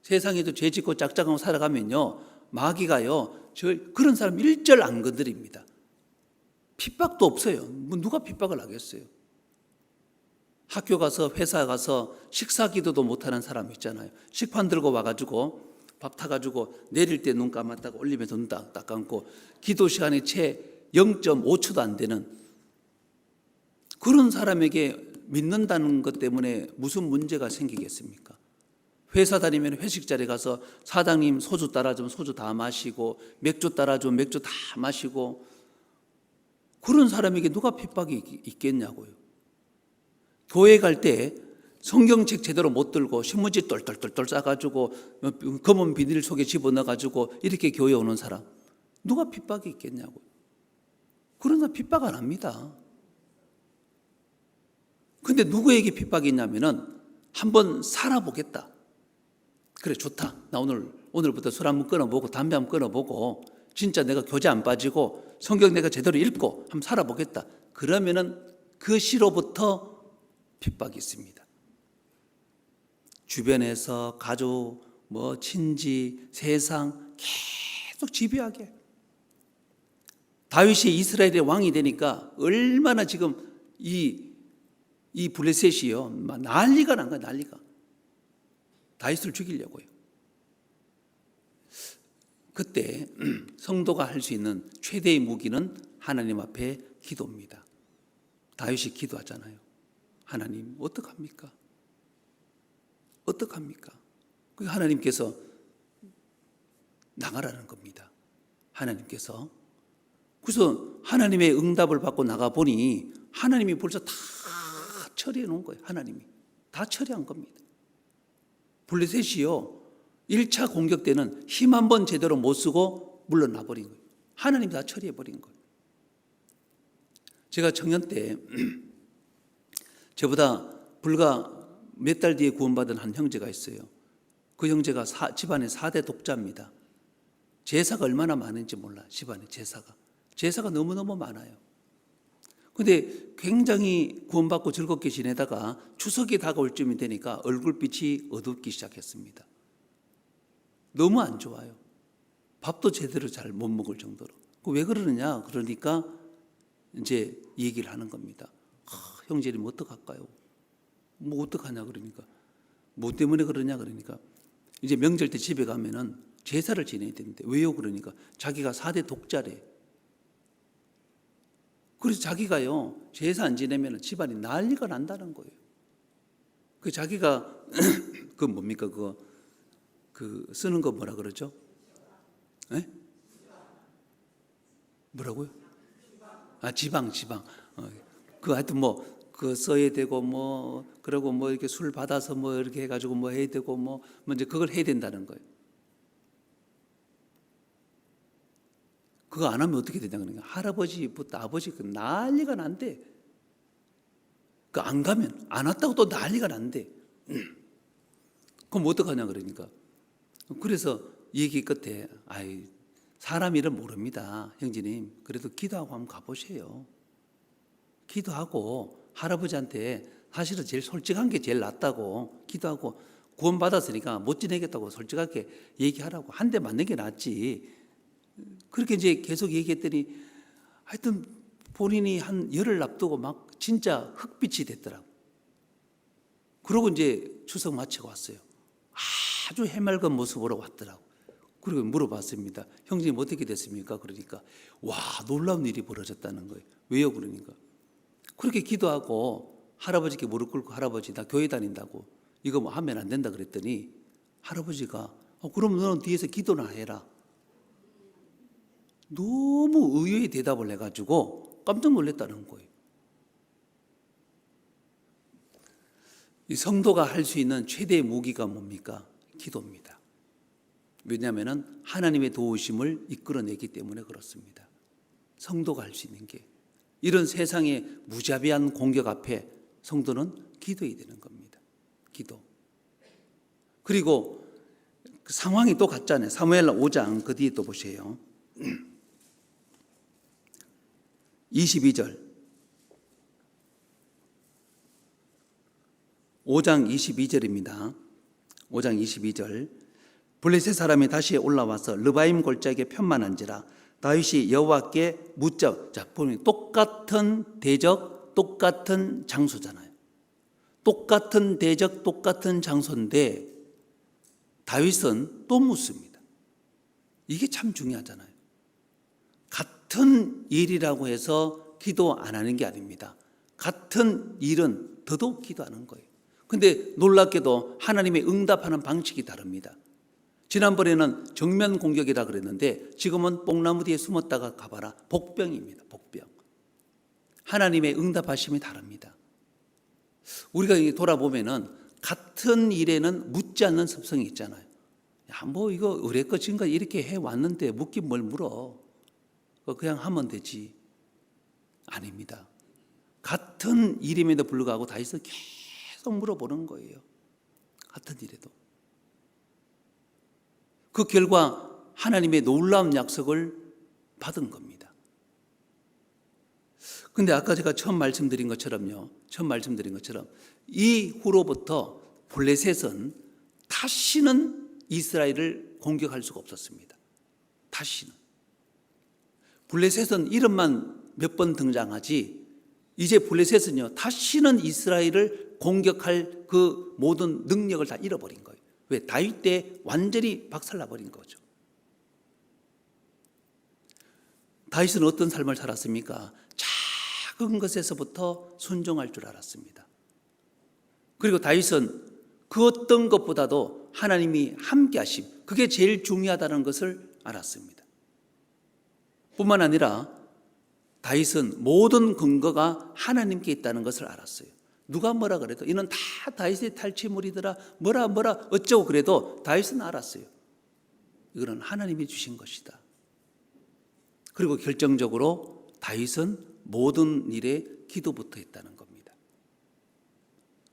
세상에도 죄 짓고 짝짝하고 살아가면요 마귀가요 그런 사람 일절 안 건드립니다. 핍박도 없어요. 누가 핍박을 하겠어요? 학교 가서 회사 가서 식사 기도도 못하는 사람 있잖아요. 식판 들고 와가지고 밥 타가지고 내릴 때 눈 감았다가 올리면서 눈 딱 감고 기도 시간에 채 0.5초도 안 되는 그런 사람에게 믿는다는 것 때문에 무슨 문제가 생기겠습니까? 회사 다니면 회식 자리에 가서 사장님 소주 따라주면 소주 다 마시고 맥주 따라주면 맥주 다 마시고 그런 사람에게 누가 핍박이 있겠냐고요. 교회 갈 때 성경책 제대로 못 들고 신문지 똘똘똘똘 싸가지고 검은 비닐 속에 집어넣어가지고 이렇게 교회 오는 사람 누가 핍박이 있겠냐고요. 그런 사람 핍박 안 합니다. 근데 누구에게 핍박이 있냐면은 한번 살아보겠다. 그래 좋다. 나 오늘부터 술 한번 끊어보고 담배 한번 끊어보고 진짜 내가 교제 안 빠지고 성경 내가 제대로 읽고 한번 살아보겠다. 그러면은 그 시로부터 핍박이 있습니다. 주변에서 가족, 친지, 세상 계속 집요하게. 다윗이 이스라엘의 왕이 되니까 얼마나 지금 이 블레셋이요 난리가 난 거야. 난리가. 다윗을 죽이려고요. 그때 성도가 할 수 있는 최대의 무기는 하나님 앞에 기도입니다. 다윗이 기도하잖아요. 하나님 어떡합니까? 어떡합니까? 하나님께서 나가라는 겁니다. 하나님께서. 그래서 하나님의 응답을 받고 나가보니 하나님이 벌써 다 처리해 놓은 거예요. 하나님이 다 처리한 겁니다. 블레셋이요 1차 공격 때는 힘 한 번 제대로 못 쓰고 물러나 버린 거예요. 하나님이 다 처리해 버린 거예요. 제가 청년 때 저보다 불과 몇 달 뒤에 구원받은 한 형제가 있어요. 그 형제가 집안의 4대 독자입니다. 제사가 얼마나 많은지 몰라. 집안에 제사가 너무너무 많아요. 근데 굉장히 구원받고 즐겁게 지내다가 추석이 다가올 쯤이 되니까 얼굴빛이 어둡기 시작했습니다. 너무 안 좋아요. 밥도 제대로 잘 못 먹을 정도로. 왜 그러느냐? 그러니까 이제 얘기를 하는 겁니다. 형제님 어떡할까요? 뭐 어떡하냐 그러니까. 뭐 때문에 그러냐 그러니까. 이제 명절 때 집에 가면은 제사를 지내야 되는데 왜요? 그러니까 자기가 4대 독자래. 그래서 자기가요 제사 안 지내면 집안이 난리가 난다는 거예요. 그 자기가 그 뭡니까 그 쓰는 거 뭐라 그러죠? 네? 뭐라고요? 지방. 그 하여튼 뭐 그 써야 되고 뭐 그러고 뭐 이렇게 술 받아서 뭐 이렇게 해가지고 뭐 해야 되고 뭐 이제 그걸 해야 된다는 거예요. 그거 안 하면 어떻게 되냐 그러니까 할아버지부터 아버지 그 난리가 난대. 그 안 가면 안 왔다고 또 난리가 난대. 그럼 어떡하냐 그러니까. 그래서 얘기 끝에 사람 일은 모릅니다. 형제님 그래도 기도하고 한번 가보세요. 기도하고 할아버지한테 사실은 제일 솔직한 게 제일 낫다고 기도하고 구원받았으니까 못 지내겠다고 솔직하게 얘기하라고 한 대 맞는 게 낫지. 그렇게 이제 계속 얘기했더니 하여튼 본인이 한 열흘 앞두고 막 진짜 흑빛이 됐더라고. 그러고 이제 추석 마치고 왔어요. 아주 해맑은 모습으로 왔더라고. 그리고 물어봤습니다. 형제님 어떻게 됐습니까? 그러니까 와 놀라운 일이 벌어졌다는 거예요. 왜요? 그러니까 그렇게 기도하고 할아버지께 무릎 꿇고 할아버지 나 교회 다닌다고 이거 뭐 하면 안 된다 그랬더니 할아버지가 그럼 너는 뒤에서 기도나 해라. 너무 의외의 대답을 해가지고 깜짝 놀랐다는 거예요. 이 성도가 할 수 있는 최대의 무기가 뭡니까? 기도입니다. 왜냐하면 하나님의 도우심을 이끌어내기 때문에 그렇습니다. 성도가 할 수 있는 게 이런 세상의 무자비한 공격 앞에 성도는 기도해야 되는 겁니다. 기도. 그리고 그 상황이 또 같잖아요. 사무엘하 5장 그 뒤에 또 보세요. 22절 5장 22절입니다. 5장 22절 블레셋 사람이 다시 올라와서 르바임 골짜기에 편만한지라 다윗이 여호와께 묻자. 자 보면 똑같은 대적 똑같은 장소잖아요. 똑같은 대적 똑같은 장소인데 다윗은 또 묻습니다. 이게 참 중요하잖아요. 같은 일이라고 해서 기도 안 하는 게 아닙니다. 같은 일은 더더욱 기도하는 거예요. 근데 놀랍게도 하나님의 응답하는 방식이 다릅니다. 지난번에는 정면 공격이라 그랬는데 지금은 뽕나무 뒤에 숨었다가 가봐라. 복병입니다. 복병. 하나님의 응답하심이 다릅니다. 우리가 돌아보면은 같은 일에는 묻지 않는 습성이 있잖아요. 야, 뭐 이거 의뢰껏 지금까지 이렇게 해왔는데 묻긴 뭘 물어. 그냥 하면 되지. 아닙니다. 같은 일임에도 불구하고 다윗은 계속 물어보는 거예요. 같은 일에도. 그 결과 하나님의 놀라운 약속을 받은 겁니다. 근데 아까 제가 처음 말씀드린 것처럼 이후로부터 블레셋은 다시는 이스라엘을 공격할 수가 없었습니다. 다시는. 블레셋은 이름만 몇 번 등장하지 이제 블레셋은요 다시는 이스라엘을 공격할 그 모든 능력을 다 잃어버린 거예요. 왜? 다윗 때 완전히 박살나버린 거죠. 다윗은 어떤 삶을 살았습니까? 작은 것에서부터 순종할 줄 알았습니다. 그리고 다윗은 그 어떤 것보다도 하나님이 함께 하심, 그게 제일 중요하다는 것을 알았습니다. 뿐만 아니라 다윗은 모든 근거가 하나님께 있다는 것을 알았어요. 누가 뭐라 그래도 이는 다 다윗의 탈취물이더라 뭐라 어쩌고 그래도 다윗은 알았어요. 이거는 하나님이 주신 것이다. 그리고 결정적으로 다윗은 모든 일에 기도부터 했다는 겁니다.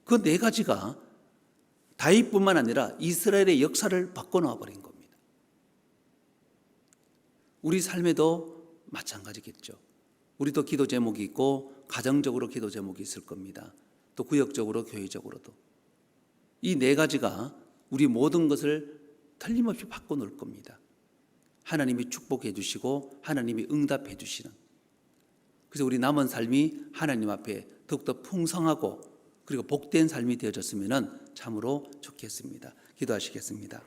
그 네 가지가 다윗뿐만 아니라 이스라엘의 역사를 바꿔놓아 버린 겁니다. 우리 삶에도 마찬가지겠죠. 우리도 기도 제목이 있고 가정적으로 기도 제목이 있을 겁니다. 또 구역적으로 교회적으로도. 이 네 가지가 우리 모든 것을 틀림없이 바꿔놓을 겁니다. 하나님이 축복해 주시고 하나님이 응답해 주시는. 그래서 우리 남은 삶이 하나님 앞에 더욱더 풍성하고 그리고 복된 삶이 되어졌으면 참으로 좋겠습니다. 기도하시겠습니다.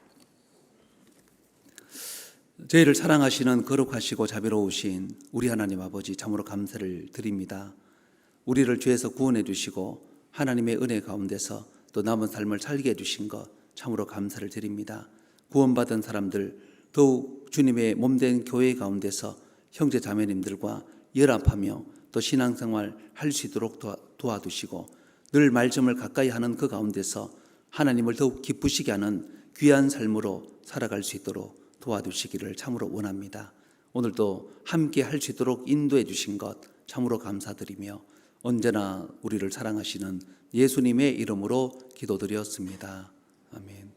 저희를 사랑하시는 거룩하시고 자비로우신 우리 하나님 아버지 참으로 감사를 드립니다. 우리를 죄에서 구원해 주시고 하나님의 은혜 가운데서 또 남은 삶을 살게 해주신 것 참으로 감사를 드립니다. 구원받은 사람들 더욱 주님의 몸된 교회 가운데서 형제 자매님들과 연합하며 또 신앙생활 할 수 있도록 도와주시고 늘 말씀을 가까이 하는 그 가운데서 하나님을 더욱 기쁘시게 하는 귀한 삶으로 살아갈 수 있도록 도와주시기를 참으로 원합니다. 오늘도 함께 할 수 있도록 인도해 주신 것 참으로 감사드리며 언제나 우리를 사랑하시는 예수님의 이름으로 기도드렸습니다. 아멘.